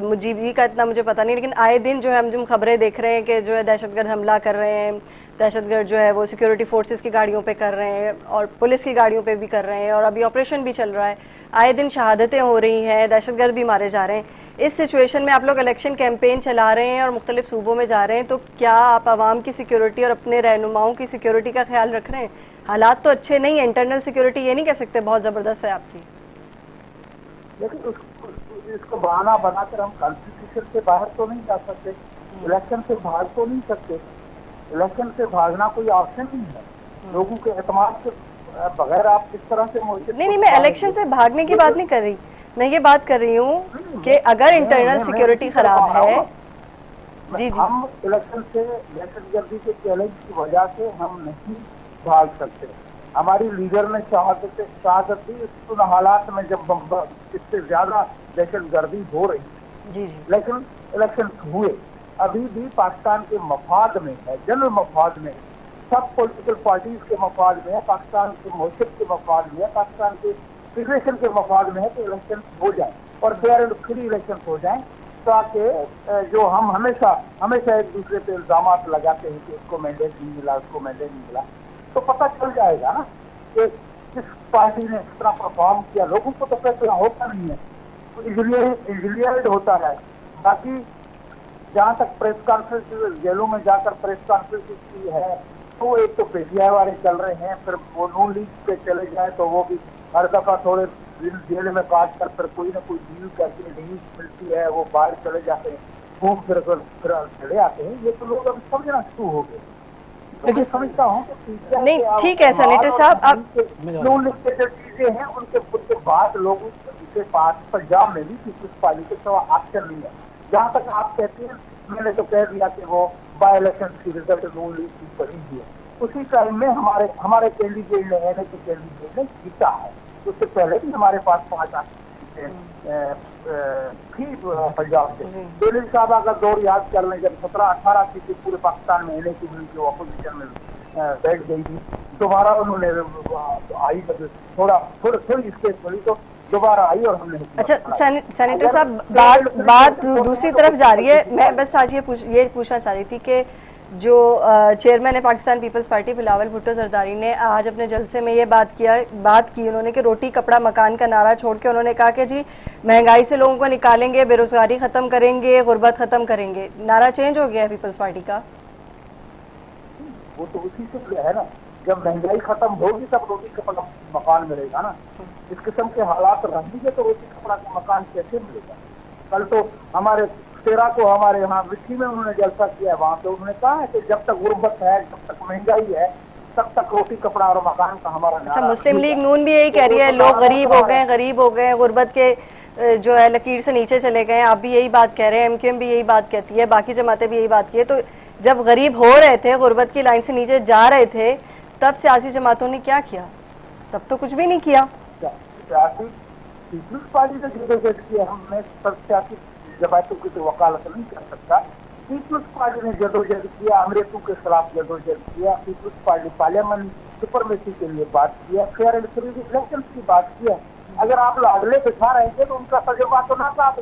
مجیبی کا اتنا مجھے پتہ نہیں, لیکن آئے دن جو ہے ہم خبریں دیکھ رہے ہیں کہ جو ہے دہشت گرد حملہ کر رہے ہیں, دہشت گرد جو ہے وہ سیکیورٹی فورسز کی گاڑیوں پہ کر رہے ہیں اور پولیس کی گاڑیوں پہ بھی کر رہے ہیں, اور ابھی آپریشن بھی چل رہا ہے. آئے دن شہادتیں ہو رہی ہیں, دہشت گرد بھی مارے جا رہے ہیں. اس سچویشن میں آپ لوگ الیکشن کیمپین چلا رہے ہیں اور مختلف صوبوں میں جا رہے ہیں, تو کیا آپ عوام کی سیکیورٹی اور اپنے رہنماؤں کی سیکیورٹی کا خیال رکھ رہے ہیں؟ حالات تو اچھے نہیں ہیں. انٹرنل سیکیورٹی یہ نہیں کہہ سکتے بہت زبردست ہے آپ کی. لیکن اس کو بہانہ بنا کر ہم کانسٹیٹیوشن سے باہر تو نہیں جا سکتے, الیکشن سے بھاگ تو نہیں سکتے. الیکشن سے بھاگنا کوئی آپشن نہیں ہے. لوگوں کے اعتماد سے بغیر آپ کس طرح سے نہیں میں الیکشن سے بھاگنے کی بات نہیں کر رہی. میں یہ بات کر رہی ہوں کہ اگر انٹرنل سیکیورٹی خراب ہے جی جی ہم الیکشن سے دہشت گردی کے چیلنج کی وجہ سے ہم نہیں بھاگ سکتے. ہماری لیڈر نے شہادت دی ان حالات میں جب اس سے زیادہ دہشت گردی ہو رہی, جی جی لیکن الیکشن ہوئے. ابھی بھی پاکستان کے مفاد میں ہے, جنرل مفاد میں ہے, سب پولیٹیکل پارٹیز کے مفاد میں ہے, پاکستان کے معیشت کے مفاد میں ہے, پاکستان کے فیڈریشن کے مفاد میں ہے کہ الیکشن ہو جائیں اور فیئر اینڈ فری الیکشن ہو جائیں, تاکہ جو ہم ہمیشہ ایک دوسرے پہ الزامات لگاتے ہیں کہ اس کو مینڈیٹ نہیں ملا, اس کو مینڈیٹ نہیں ملا, تو پتہ چل جائے گا نا کہ کس پارٹی نے اس طرح پرفارم کیا. لوگوں کو تو فیصلہ ہوتا نہیں ہے, انجینئرڈ ہوتا ہے. باقی جہاں تک پریس کانفرنس, جیلوں میں جا کر پریس کانفرنس کی ہے, تو ایک تو پی ٹی آئی والے چل رہے ہیں, پھر وہ نون لیگ پہ چلے جائیں تو وہ بھی ہر دفعہ تھوڑے دن جیل میں کاٹ کر پھر کوئی نہ کوئی ڈیل کر کے نہیں ملتی ہے, وہ باہر چلے جاتے ہیں, گھوم پھر چلے آتے ہیں. یہ تو لوگ ابھی سمجھنا شروع ہو گئے. میں سمجھتا ہوں کہ نہیں ٹھیک ہے سینیٹر صاحب, آپ نون لیگ کے جو چیزیں ہیں ان کے بعد لوگوں کے پاس پنجاب میں بھی پیپلز پارٹی کے سوا آپشن نہیں ہے. جہاں تک آپ کہتے ہیں, میں نے تو کہہ دیا کہ وہ بائی الیکشن کی رزلٹ نون لیگ کی پڑی ہے. اسی ٹائم میں ہمارے کینڈیڈیٹ نے کینڈیڈیٹ نے جیتا ہے. اس سے پہلے بھی ہمارے پاس 5 تھی پنجاب سے. دہلی صاحب اگر دور یاد کر لیں, جب 17-18 سیٹیں پورے پاکستان میں لینے کی ملی جو اپوزیشن میں بیٹھ گئی تھی, دوبارہ انہوں نے آئی, تھوڑی اسٹیٹ ملی تو دوبارہ آئی اور ہم نے. اچھا سینیٹر صاحب, بات دوسری طرف جا رہی ہے. میں بس آج یہ پوچھنا چاہ رہی تھی کہ جو چیئرمین ہے پاکستان پیپلز پارٹی بلاول بھٹو زرداری نے آج اپنے جلسے میں یہ بات کی, انہوں نے کہ روٹی کپڑا مکان کا نعرہ چھوڑ کے انہوں نے کہا کہ جی مہنگائی سے لوگوں کو نکالیں گے, بے روزگاری ختم کریں گے, غربت ختم کریں گے. نعرہ چینج ہو گیا ہے پیپلز پارٹی کا. وہ تو اسی سے ہے نا, جب مہنگائی ختم ہوگی تب روٹی کپڑا مکان ملے گا نا. اس قسم کے حالات رہیں گے تو روٹی کپڑا کا مکان کیسے ملے گا. کل تو ہمارے 13 کو ہمارے یہاں مٹی میں انہوں نے جلسہ کیا ہے, وہاں پہ انہوں نے کہا ہے کہ جب تک غربت ہے, جب تک مہنگائی ہے, تب تک روٹی کپڑا اور مکان کا ہمارا. اچھا مسلم لیگ نون بھی یہی کہہ رہی ہے, لوگ غریب ہو گئے, غربت کے جو ہے لکیر سے نیچے چلے گئے. آپ بھی یہی بات کہہ رہے ہیں, ایم کیو ایم بھی یہی بات کہتی ہے, باقی جماعتیں بھی یہی بات کی ہے. تو جب غریب ہو رہے تھے, غربت کی لائن سے نیچے جا رہے تھے, تب سیاسی جماعتوں نے کیا کیا؟ تب تو کچھ بھی نہیں کیا. سیاسی پیپلز پارٹی نے جدوجہد کیا, ہم نے سیاسی جماعتوں کی تو وکالت نہیں کر سکتا. پیپلز پارٹی نے جدوجہد کیا, امریکوں کے خلاف جدوجہد کیا. پیپلز پارٹی پارلیمنٹ سپرمیسی کے لیے بات کیا, فیئر اینڈ فری الیکشن کی بات کیا. اگر آپ لاڈلے بٹھا رہے تھے تو ان کا تجربہ تو ناکام.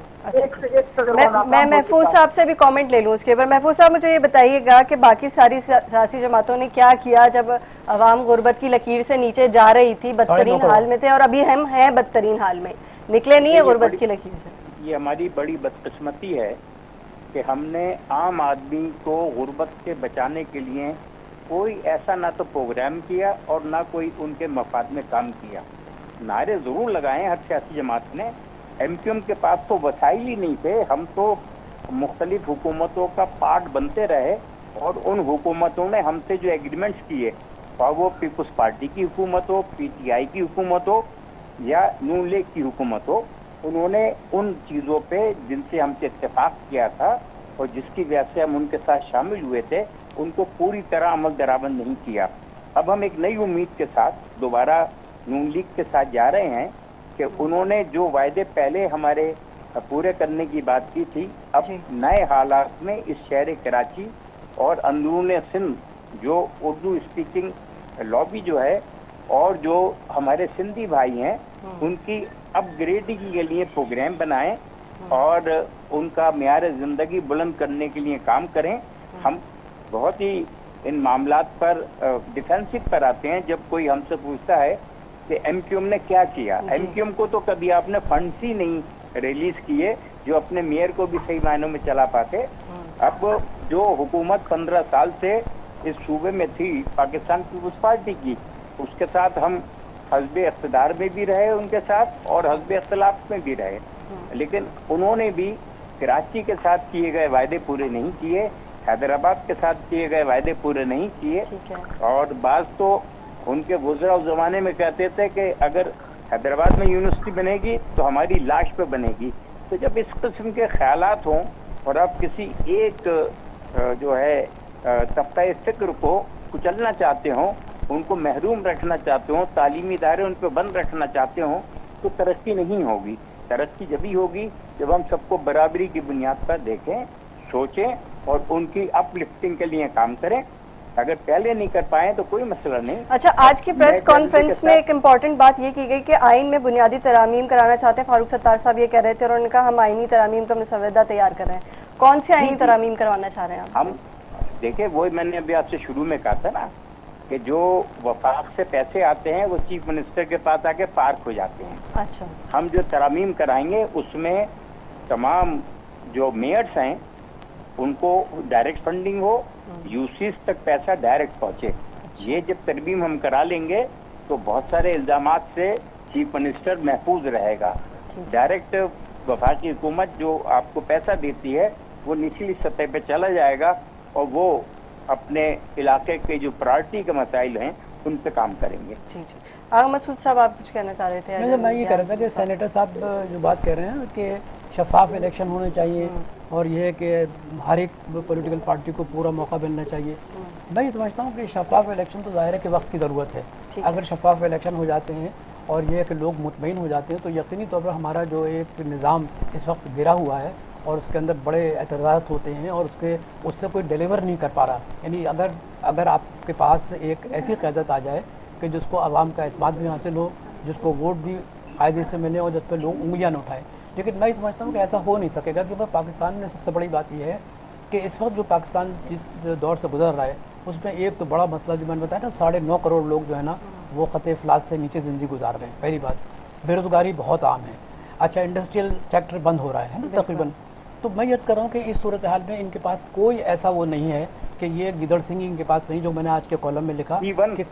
میں محفوظ صاحب سے بھی کامنٹ لے لوں اس کے اوپر. محفوظ صاحب مجھے یہ بتائیے گا کہ باقی ساری سیاسی جماعتوں نے کیا کیا جب عوام غربت کی لکیر سے نیچے جا رہی تھی, بدترین حال میں تھے, اور ابھی ہم ہیں بدترین حال میں, نکلے نہیں ہے غربت کی لکیر سے. یہ ہماری بڑی بدقسمتی ہے کہ ہم نے عام آدمی کو غربت سے بچانے کے لیے کوئی ایسا نہ تو پروگرام کیا اور نہ کوئی ان کے مفاد میں کام کیا. نعرے ضرور لگائے ہر سیاسی جماعت نے, ایم کیو ایم کے پاس تو وسائل ہی نہیں تھے. ہم تو مختلف حکومتوں کا پارٹ بنتے رہے اور ان حکومتوں نے ہم سے جو ایگریمنٹس کیے, اور وہ پیپلز پارٹی کی حکومت ہو, پی ٹی آئی کی حکومت ہو یا نون لیگ کی حکومت ہو, انہوں نے ان چیزوں پہ جن سے ہم سے اتفاق کیا تھا اور جس کی وجہ سے ہم ان کے ساتھ شامل ہوئے تھے, ان کو پوری طرح عمل درآمد نہیں کیا. اب ہم ایک نئی امید کے ساتھ دوبارہ نون لیگ کے ساتھ جا رہے ہیں کہ انہوں نے جو وعدے پہلے ہمارے پورے کرنے کی بات کی تھی, اب نئے حالات میں اس شہر کراچی اور اندرون سندھ جو اردو اسپیکنگ لابی جو ہے اور جو ہمارے سندھی بھائی ہیں, ان کی اپ گریڈنگ کے لیے پروگرام بنائیں اور ان کا معیار زندگی بلند کرنے کے لیے کام کریں. ہم بہت ہی ان معاملات پر ڈیفینسو پر آتے ہیں جب کوئی ہم سے پوچھتا ہے کہ ایم کیو ایم نے کیا کیا. ایم کیو ایم کو تو کبھی آپ نے فنڈس ہی نہیں ریلیز کیے جو اپنے میئر کو بھی صحیح معنوں میں چلا پاتے. اب جو حکومت 15 سال سے اس صوبے میں تھی پاکستان پیپلز پارٹی کی, اس کے ساتھ ہم حزب اقتدار میں بھی رہے ان کے ساتھ اور حزب اختلاف میں بھی رہے, لیکن انہوں نے بھی کراچی کے ساتھ کیے گئے وعدے پورے نہیں کیے, حیدرآباد کے ساتھ کیے گئے وعدے پورے نہیں کیے. اور بعض تو ان کے گزرا زمانے میں کہتے تھے کہ اگر حیدرآباد میں یونیورسٹی بنے گی تو ہماری لاش پہ بنے گی. تو جب اس قسم کے خیالات ہوں और आप किसी एक जो है तबका फिक्र को कुचलना चाहते हो, उनको महरूम रखना चाहते हो, तालीमी इदारे उन पर बंद रखना चाहते हो, तो तरक्की नहीं होगी। तरक्की जभी होगी जब हम सबको बराबरी की बुनियाद पर देखें, सोचें और उनकी अपलिफ्टिंग के लिए काम करें। अगर पहले नहीं कर पाए तो कोई मसला नहीं। अच्छा, आज की प्रेस कॉन्फ्रेंस में एक इम्पॉर्टेंट बात ये की गई कि आइन में बुनियादी तरामीम कराना चाहते हैं। फारूक सत्तार साहब ये कह रहे थे और उन्होंने कहा हम आइनी तरामीम का मसवदा तैयार कर रहे हैं। कौन सी आइनी तरामीम करवाना चाह रहे हैं आप? हम देखिए, वही मैंने अभी आपसे शुरू में कहा था ना कि जो वफाक से पैसे आते हैं वो चीफ मिनिस्टर के पास आके पार्क हो जाते हैं। अच्छा, हम जो तरामीम कराएंगे उसमें तमाम जो मेयर्स हैं उनको डायरेक्ट फंडिंग हो, यूसीज तक पैसा डायरेक्ट पहुंचे। ये जब तरमीम हम करा लेंगे तो बहुत सारे इल्जामात से चीफ मिनिस्टर महफूज रहेगा। डायरेक्ट वफाकी हुकूमत जो आपको पैसा देती है वो निचली सतह पे चला जाएगा और वो अपने इलाके के जो प्रायोरिटी के मसाइल हैं उन पे काम करेंगे। जी जी। आगा मसूद साहब, आप कुछ कहना चाह रहे थे? मैं ये कह रहा था कि सेनेटर साहब जो बात कह रहे हैं कि शफाफ इलेक्शन होने चाहिए और ये है कि हर एक पॉलिटिकल पार्टी को पूरा मौका मिलना चाहिए। मैं ये समझता हूँ कि शफाफ इलेक्शन तो ज़ाहिर है कि वक्त की ज़रूरत है। अगर शफाफ इलेक्शन हो जाते हैं और ये है कि लोग मुतमईन हो जाते हैं तो यकीनी तौर पर हमारा जो एक निज़ाम इस वक्त गिरा हुआ है और उसके अंदर बड़े एतराज़ात होते हैं और उससे कोई डिलीवर नहीं कर पा रहा। यानी अगर आपके पास एक ऐसी क़यादत आ जाए कि जिसको आवाम का एतमाद भी हासिल हो, जिसको वोट भी फ़ायदे से मिले और जिस पर लोग उंगलियां न उठाएं। लेकिन मैं समझता हूँ कि ऐसा हो नहीं सकेगा क्योंकि पाकिस्तान में सबसे बड़ी बात यह है कि इस वक्त जो पाकिस्तान जिस दौर से गुजर रहा है उसमें एक तो बड़ा मसला जो मैंने बताया ना, 9.5 करोड़ लोग जो है ना वो ख़तरे इफ़लास से नीचे ज़िंदगी गुजार रहे हैं। पहली बात, बेरोज़गारी बहुत आम है। अच्छा, इंडस्ट्रियल सेक्टर बंद हो रहा है ना तकरीबन। तो मैं ये कर रहा हूँ कि इस सूरत हाल में इनके पास कोई ऐसा वो नहीं है कि ये गिदड़ सिंह इनके पास नहीं, जो मैंने आज के कॉलम में लिखा कि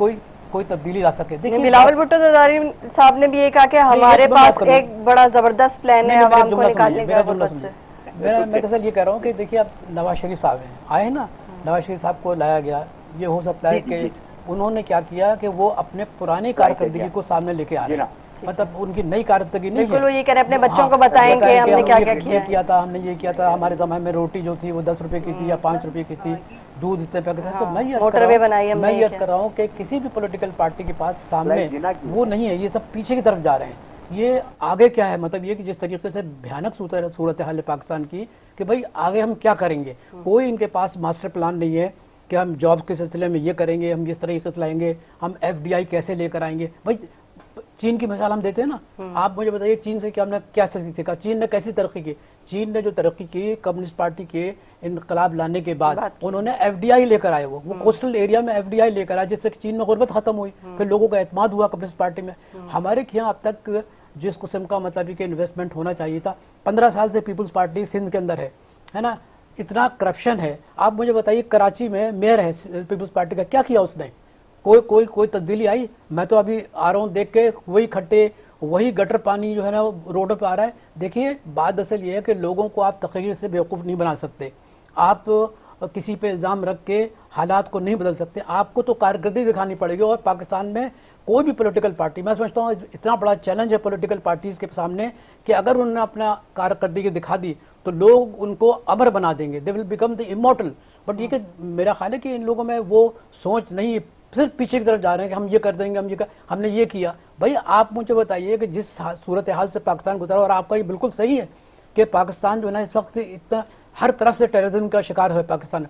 कोई तब्दीली ला सके। देखिए, बिलावल भुट्टो जरदारी साहब ने भी ये कहा कि हमारे पास एक बड़ा जबरदस्त प्लान है आवाम को निकालने का गुर्बत से। मैं दरअसल ये कह रहा हूँ कि देखिए, अब नवाज शरीफ साहब हैं, आए ना, नवाज शरीफ साहब को लाया गया। ये हो सकता है कि उन्होंने क्या किया कि वो अपने पुरानी कारकर्दगी को सामने लेके आ रहे हैं, मतलब उनकी नई कारकर्दगी नहीं है। ये कह रहे हैं अपने बच्चों को बताएंगे हमने क्या क्या किया था, हमने ये किया था, हमारे ज़माने में रोटी जो थी वो 10 रुपए की थी या 5 रुपए की थी, दूध इतने पे था। तो मैं ये कर रहा हूँ कि किसी भी पॉलिटिकल पार्टी के पास सामने वो नहीं है, ये सब पीछे की तरफ जा रहे हैं। ये आगे क्या है, मतलब ये कि जिस तरीके से भयानक सूरत हाल है पाकिस्तान की कि भाई आगे हम क्या करेंगे, कोई इनके पास मास्टर प्लान नहीं है कि हम जॉब के सिलसिले में ये करेंगे, हम इस तरीके से लाएंगे, हम FDI कैसे लेकर आएंगे। भाई चीन की मिसाल हम देते हैं ना, आप मुझे बताइए चीन से हमने क्या सीखा, चीन ने कैसी तरक्की की। चीन ने जो तरक्की की कम्युनिस्ट पार्टी के इनकलाब लाने के बाद उन्होंने FDI लेकर आए, वो कोस्टल एरिया में FDI लेकर आए, जिससे चीन में गुर्बत खत्म हुई, फिर लोगों का एतमाद हुआ कम्युनिस्ट पार्टी में। हमारे यहाँ अब तक जिस किस्म का मतलब कि इन्वेस्टमेंट होना चाहिए था, 15 साल से पीपल्स पार्टी सिंध के अंदर है ना, इतना करप्शन है। आप मुझे बताइए, कराची में मेयर है पीपल्स पार्टी का, क्या किया उसने? कोई तब्दीली आई? मैं तो अभी आ रहा हूँ देख के, वही खट्टे वही गटर पानी जो है ना रोडों पे आ रहा है। देखिए, बात असल ये है कि लोगों को आप तकरीर से बेवकूफ़ नहीं बना सकते, आप किसी पे इल्ज़ाम रख के हालात को नहीं बदल सकते, आपको तो कारकर्दगी दिखानी पड़ेगी। और पाकिस्तान में कोई भी पॉलिटिकल पार्टी, मैं समझता हूँ इतना बड़ा चैलेंज है पॉलिटिकल पार्टीज़ के सामने कि अगर उन्होंने अपना कारकर्दगी दिखा दी तो लोग उनको अमर बना देंगे, they will become the immortal. But ये कि मेरा ख्याल है कि इन लोगों में वो सोच नहीं, सिर्फ पीछे की तरफ जा रहे हैं कि हम ये कर देंगे, हमने ये किया। भाई आप मुझे बताइए कि जिस सूरत हाल से पाकिस्तान गुजरा, और आपका ये बिल्कुल सही है कि पाकिस्तान जो है ना इस वक्त इतना हर तरफ से टेररिज्म का शिकार है पाकिस्तान।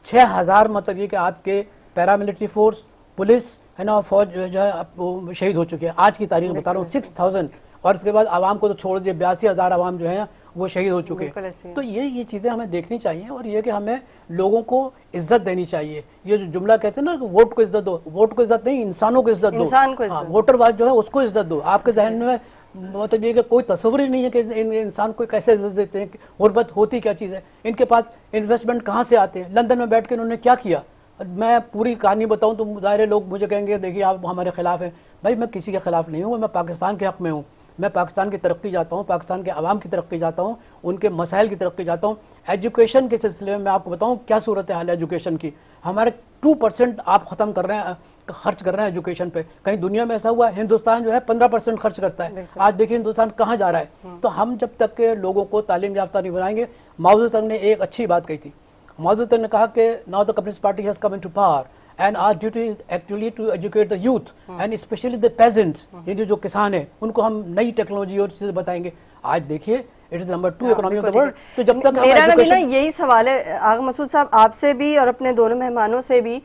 6000 मतलब ये कि आपके पैरामिलिट्री फोर्स, पुलिस है ना, फौज जो है शहीद हो चुके हैं। आज की तारीख बता रहा हूँ 6000, और उसके बाद आवाम को तो छोड़ दिए, 82,000 आवाम जो है वो शहीद हो चुके हैं। तो ये चीज़ें हमें देखनी चाहिए और ये कि हमें लोगों को इज्जत देनी चाहिए। ये जो जुमला कहते हैं ना कि वोट को इज्जत दो, वोट को इज्जत नहीं, इंसानों को इज्जत दो। हाँ, वोटर वाद जो है उसको इज्जत दो। आपके जहन में मतलब ये कि कोई तस्वीर ही नहीं है कि इंसान को कैसे इज्जत देते हैं, गुर्बत होती क्या चीज़ है, इनके पास इन्वेस्टमेंट कहाँ से आते हैं, लंदन में बैठ के उन्होंने क्या किया। मैं पूरी कहानी बताऊं तो ज़ाहिर लोग मुझे कहेंगे देखिए आप हमारे खिलाफ हैं। भाई मैं किसी के खिलाफ नहीं हूँ, मैं पाकिस्तान के हक़ में हूँ। मैं पाकिस्तान की तरक्की चाहता हूँ, पाकिस्तान के आवाम की तरक्की चाहता हूँ, उनके मसाइल की तरक्की चाहता हूँ। एजुकेशन के सिलसिले में मैं आपको बताऊँ क्या सूरत हाल है एजुकेशन की। हमारे 2% आप ख़त्म कर रहे हैं, खर्च कर रहे हैं एजुकेशन पे। कहीं दुनिया में ऐसा हुआ? हिंदुस्तान जो है 15% खर्च करता है। आज देखिए हिंदुस्तान कहाँ जा रहा है। तो हम जब तक के लोगों को तालीम याफ्ता नहीं बनाएंगे, माओ ज़ेडुंग ने एक अच्छी बात कही थी। माओ ज़ेडुंग ने कहा कि now the Communist Party has come into power and our duty is actually to educate the youth and especially the peasants, ये जो किसान हैं उनको हम नई टेक्नोलॉजी और चीज़ें बताएंगे। आज देखिए it is number 2 economy of the world. तो जब तक मेरा ना यही सवाल है आगा मसूद साहब आपसे भी और अपने दोनों मेहमानों से भी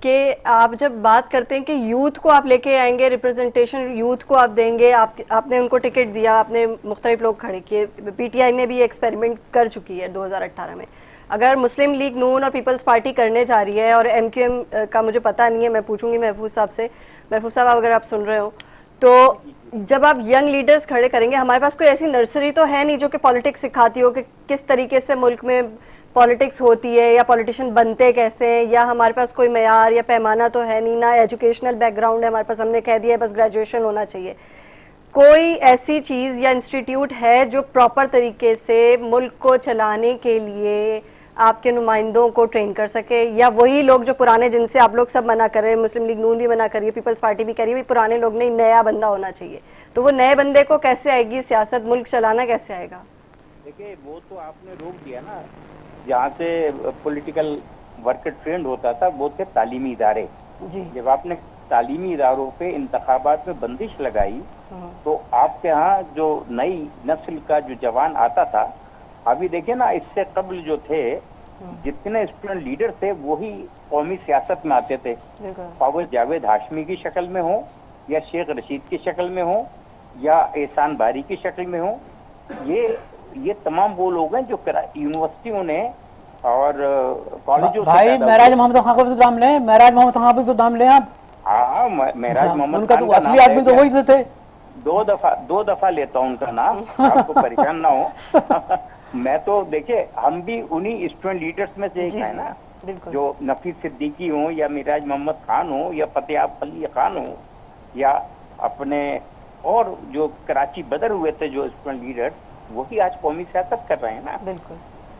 कि आप जब बात करते हैं कि यूथ को आप लेके आएंगे, रिप्रेजेंटेशन यूथ को आप देंगे, आपने उनको टिकट दिया, आपने मुख्तलिफ लोग खड़े किए, पीटीआई ने भी एक्सपेरिमेंट कर चुकी है 2018 में। अगर मुस्लिम लीग नून और पीपल्स पार्टी करने जा रही है और एमक्यूएम का मुझे पता नहीं है, मैं पूछूंगी महफूज साहब से। महफूज साहब अगर आप सुन रहे हो तो जब आप यंग लीडर्स खड़े करेंगे, हमारे पास कोई ऐसी नर्सरी तो है नहीं जो कि पॉलिटिक्स सिखाती हो कि किस तरीके से मुल्क में पॉलिटिक्स होती है या पॉलिटिशियन बनते कैसे हैं, या हमारे पास कोई मेयार या पैमाना तो है नहीं, ना एजुकेशनल बैकग्राउंड है हमारे पास, हमने कह दिया है बस ग्रेजुएशन होना चाहिए। कोई ऐसी चीज़ या इंस्टीट्यूट है जो प्रॉपर तरीके से मुल्क को चलाने के लिए आपके नुमाइंदों को ट्रेन कर सके, या वही लोग जो पुराने, जिनसे आप लोग सब मना कर रहे हैं, मुस्लिम लीग नून भी मना कर रही है, पीपल्स पार्टी भी कह रही है पुराने लोग नहीं, नया बंदा होना चाहिए, तो वो नए बंदे को कैसे आएगी सियासत, मुल्क चलाना कैसे आएगा? देखिए वो तो आपने रोक दिया ना, जहाँ से पॉलिटिकल वर्क ट्रेंड होता था वो थे तालीमी इदारे। जी। जब आपने तालीमी इदारों पे इंतखाबात में बंदिश लगाई तो आपके यहाँ जो नई नस्ल का जो जवान आता था, अभी देखिए ना इससे कबल जो थे जितने स्टूडेंट लीडर थे वही कौमी सियासत में आते थे, फावज जावेद हाशमी की शक्ल में हो या शेख रशीद की शक्ल में हो या एहसान बारी की शक्ल में हो। ये तमाम वो लोग हैं जो यूनिवर्सिटियों ने और कॉलेजों भाई महराज मोहम्मद खान का भी तो नाम लें, महराज मोहम्मद खान का भी तो नाम लें आप। हाँ महराज मोहम्मद उनका खान तो का असली आदमी तो वही थे। दो दफा लेता हूँ उनका नाम, आपको परेशान ना हो। मैं तो देखिए हम भी उन्हीं स्टूडेंट लीडर्स में से एक है ना, जो नफीस सिद्दीकी हो या मिराज मोहम्मद खान हो या फतेहाब अली खान हो या अपने और जो कराची बदर हुए थे जो स्टूडेंट लीडर्स, वही आज कौमी सियासत कर रहे हैं ना। बिल्कुल।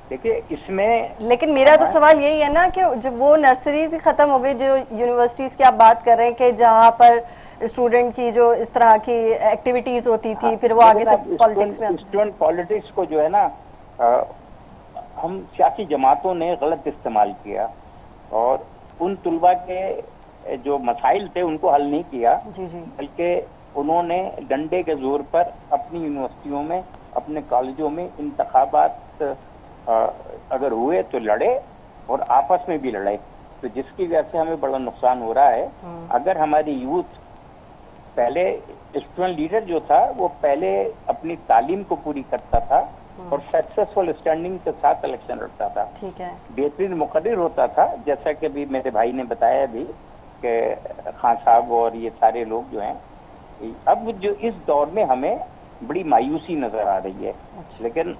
देखिए इसमें, लेकिन मेरा तो सवाल यही है ना कि जब वो नर्सरीज ही खत्म हो गई, जो यूनिवर्सिटीज की आप बात कर रहे हैं कि जहाँ पर स्टूडेंट की जो इस तरह की एक्टिविटीज होती थी, फिर वो आगे से पॉलिटिक्स में स्टूडेंट पॉलिटिक्स को जो है ना हम सियासी जमातों ने गलत इस्तेमाल किया और उन तुलबा के जो मसाइल थे उनको हल नहीं किया, बल्कि उन्होंने डंडे के जोर पर अपनी यूनिवर्सिटियों में, अपने कॉलेजों में इंतखाबात अगर हुए तो लड़े और आपस में भी लड़े, तो जिसकी वजह से हमें बड़ा नुकसान हो रहा है। अगर हमारी यूथ पहले, स्टूडेंट लीडर जो था वो पहले अपनी तालीम को पूरी करता था और सक्सेसफुल स्टैंडिंग के साथ इलेक्शन लड़ता था, ठीक है, बेहतरीन मुकर्रिर होता था, जैसा कि भी मेरे भाई ने बताया भी कि खान साहब और ये सारे लोग जो हैं। अब जो इस दौर में हमें बड़ी मायूसी नजर आ रही है, लेकिन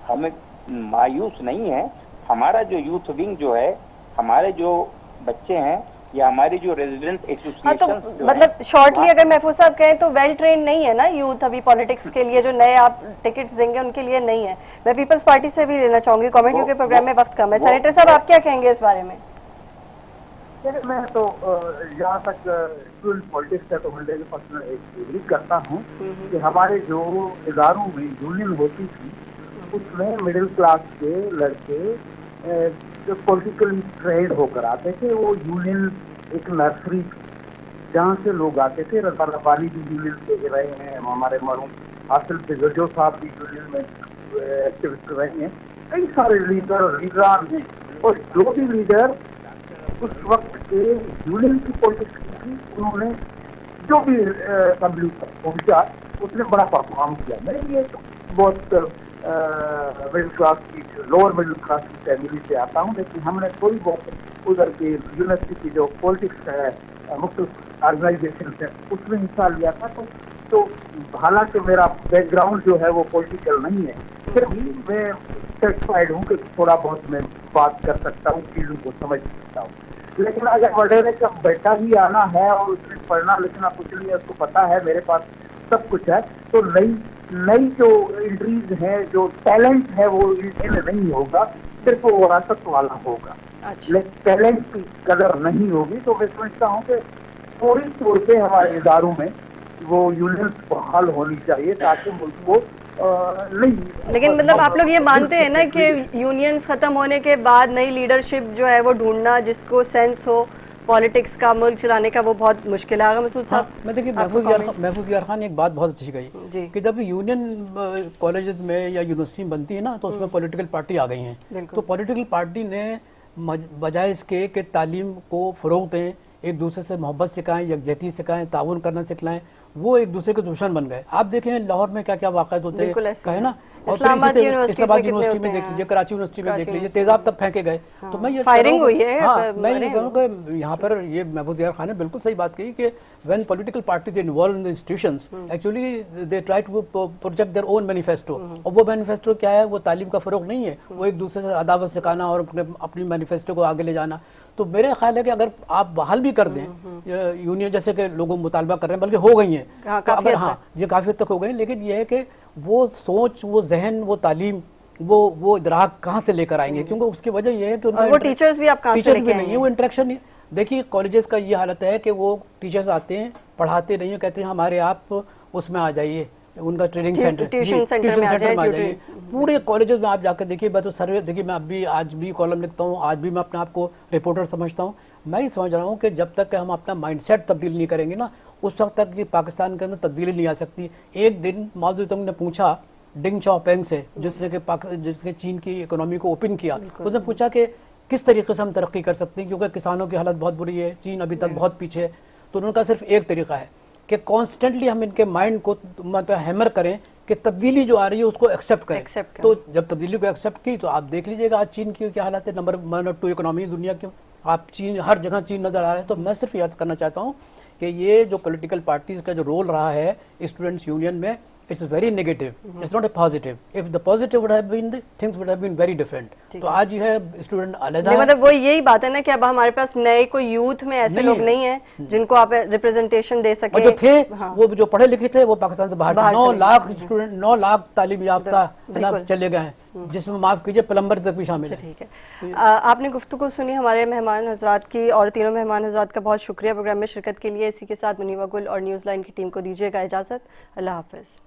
हमें मायूस नहीं है। हमारा जो यूथ विंग जो है, हमारे जो बच्चे हैं या हमारी जो रेजिडेंट एसोसिएशन, तो मतलब शॉर्टली अगर महफूज साहब कहें तो वेल ट्रेन नहीं है ना यूथ अभी पॉलिटिक्स के लिए, जो नए आप टिकट्स देंगे उनके लिए नहीं है। मैं पीपल्स पार्टी से भी लेना चाहूंगी कमेंट, क्योंकि प्रोग्राम में वक्त कम है। सेनेटर साहब आप क्या कहेंगे इस बारे में? मैं तो जहाँ तक स्टूडेंट पॉलिटिक्स है तो मैं पर्सनल एग्री करता हूँ कि हमारे जो इदारों में यूनियन होती थी उसमें मिडिल क्लास के लड़के जो पॉलिटिकली ट्रेंड होकर आते थे, वो यूनियन एक नर्सरी जहाँ से लोग आते थे। रजा रब्बानी भी यूनियन से रहे हैं, हमारे मरहूम हासिल फिजो साहब भी यूनियन में एक्टिविस्ट रहे हैं, कई सारे लीडरान हैं, और जो भी लीडर उस वक्त के यूनियन की पॉलिटिक्स की थी, उन्होंने जो भी असेंबली तक पहुंचा उसने बड़ा परफॉर्म किया। मैं ये बहुत मिडिल क्लास की, लोअर मिडिल क्लास की फैमिली से आता हूँ, लेकिन हमने थोड़ी बहुत उधर के यूनिवर्सिटी की जो पॉलिटिक्स है, मुख्तलिफ ऑर्गेनाइजेशन है, उसमें हिस्सा लिया था। तो हालांकि मेरा बैकग्राउंड जो है वो पॉलिटिकल नहीं है, फिर भी मैं सेटिस्फाइड हूँ कि थोड़ा बहुत मैं बात कर सकता हूँ, चीज़ों को समझ सकता हूँ। लेकिन अगर वडेरे का बेटा ही आना है और उसने पढ़ना लिखना कुछ नहीं है, उसको पता है मेरे पास सब कुछ है, तो नई जो एंट्रीज है, जो टैलेंट है वो इन्हें नहीं होगा, सिर्फ वो वरासत वाला होगा। लेकिन टैलेंट की कदर नहीं होगी। तो मैं समझता हूँ कि फौरी तौर पे हमारे इदारों में वो यूनियन बहाल होनी चाहिए ताकि मुल्क को نہیں لیکن مطلب آپ لوگ یہ مانتے ہیں نا کہ یونینز ختم ہونے کے بعد نئی لیڈرشپ جو ہے وہ ڈھونڈنا جس کو سینس ہو پالیٹکس کا، ملک چلانے کا، وہ بہت مشکل ہے. آغا مسعود صاحب میں دیکھیے محفوظ یار خان نے ایک بات بہت اچھی کہی کہ جب یونین کالجز میں یا یونیورسٹی بنتی ہے نا تو اس میں پولیٹیکل پارٹی آ گئی ہیں. تو پولیٹیکل پارٹی نے بجائے اس کے کہ تعلیم کو فروغ دیں، ایک دوسرے سے محبت سکھائیں، یکجہتی سکھائیں، تعاون کرنا سکھلائیں، وہ ایک دوسرے کے دشمن بن گئے. آپ دیکھیں لاہور میں کیا کیا واقعات ہوتے ہیں کہیں نا، اسلام آباد یونیورسٹی میں دیکھ لیجیے، کراچی یونیورسٹی میں دیکھ لیجیے، تیزاب تک پھینکے گئے. تو میں یہ فائرنگ ہوئی ہے. میں یہ کہوں کہ یہاں پر یہ محفوظ یار خان نے بالکل صحیح بات کہی کہ when political parties involved in the institutions actually they try to project their own manifesto. اور وہ مینیفیسٹو کیا ہے؟ وہ تعلیم کا فروغ نہیں ہے، وہ ایک دوسرے سے عداوت سکھانا اور اپنی مینیفیسٹو کو آگے لے جانا. تو میرے خیال ہے کہ اگر آپ بحال بھی کر دیں یونین جیسے کہ لوگوں مطالبہ کر رہے ہیں، بلکہ ہو گئی ہیں، اگر یہ کافی حد تک ہو گئی، لیکن یہ ہے کہ وہ سوچ، وہ ذہن، وہ تعلیم، وہ ادراک کہاں سے لے کر آئیں گے؟ کیونکہ اس کی وجہ یہ ہے کہ وہ ٹیچرز بھی آپ کہاں سے لے کے نہیں ہیں، وہ انٹریکشن نہیں. دیکھیے کالجز کا یہ حالت ہے کہ وہ ٹیچرز آتے ہیں، پڑھاتے نہیں ہیں، کہتے ہیں ہمارے آپ اس میں آ جائیے، ان کا ٹریننگ سینٹر ٹیوشن سینٹر میں آ جائیے. پورے کالجز میں آپ جا کے دیکھیے. میں تو سروے دیکھیے، میں آج بھی کالم لکھتا ہوں، آج بھی میں اپنے آپ کو رپورٹر سمجھتا ہوں. میں یہ سمجھ رہا ہوں کہ جب تک کہ ہم اپنا مائنڈ سیٹ تبدیل نہیں کریں گے نا، اس وقت تک کہ پاکستان کے اندر تبدیلی نہیں آ سکتی. ایک دن ماؤ زیڈونگ تنگ نے پوچھا ڈنگ چاؤ پینگ سے، جس نے چین کی اکنامی کو اوپن کیا، اس نے پوچھا کہ کس طریقے سے ہم ترقی کر سکتے ہیں، کیونکہ کسانوں کی حالت بہت بری ہے، چین ابھی تک بہت پیچھے ہے. تو انہوں نے کہا صرف ایک طریقہ ہے کہ کانسٹنٹلی ہم ان کے مائنڈ کو ہیمر کریں کہ تبدیلی جو آ رہی ہے اس کو ایکسیپٹ کریں. تو جب تبدیلی کو ایکسیپٹ کی تو آپ دیکھ لیجیے گا آج چین کی کیا حالت ہے، نمبر 1 اور 2 اکنامی دنیا کی. آپ چین ہر جگہ چین نظر آ رہا ہے. تو میں صرف یاد کرنا چاہتا ہوں کہ یہ جو پولیٹیکل پارٹیز کا جو رول رہا ہے اسٹوڈنٹس یونین میں، it's very negative, it's not a positive. If the positive would have been, things would have been very different. تو آج یہ ہے اسٹوڈنٹ علیحدہ ہے. مطلب وہ یہی بات ہے نا کہ اب ہمارے پاس نئے کوئی یوتھ میں ایسے لوگ نہیں ہیں جن کو آپ ریپرزنٹیشن دے سکیں. اور جو تھے وہ جو پڑھے لکھے تھے وہ پاکستان سے باہر 9 لاکھ اسٹوڈنٹ، 9 لاکھ تعلیم یافتہ چلے گئے ہیں، جس میں معاف کیجیے پلمبر تک بھی شامل ہے. ٹھیک ہے، آپ نے گفتگو سنی ہمارے مہمان حضرات کی، اور تینوں مہمان حضرات کا بہت شکریہ پروگرام میں شرکت کے لیے. اسی کے ساتھ منیبہ گل اور نیوز لائن کی ٹیم کو دیجیے گا اجازت. اللہ حافظ.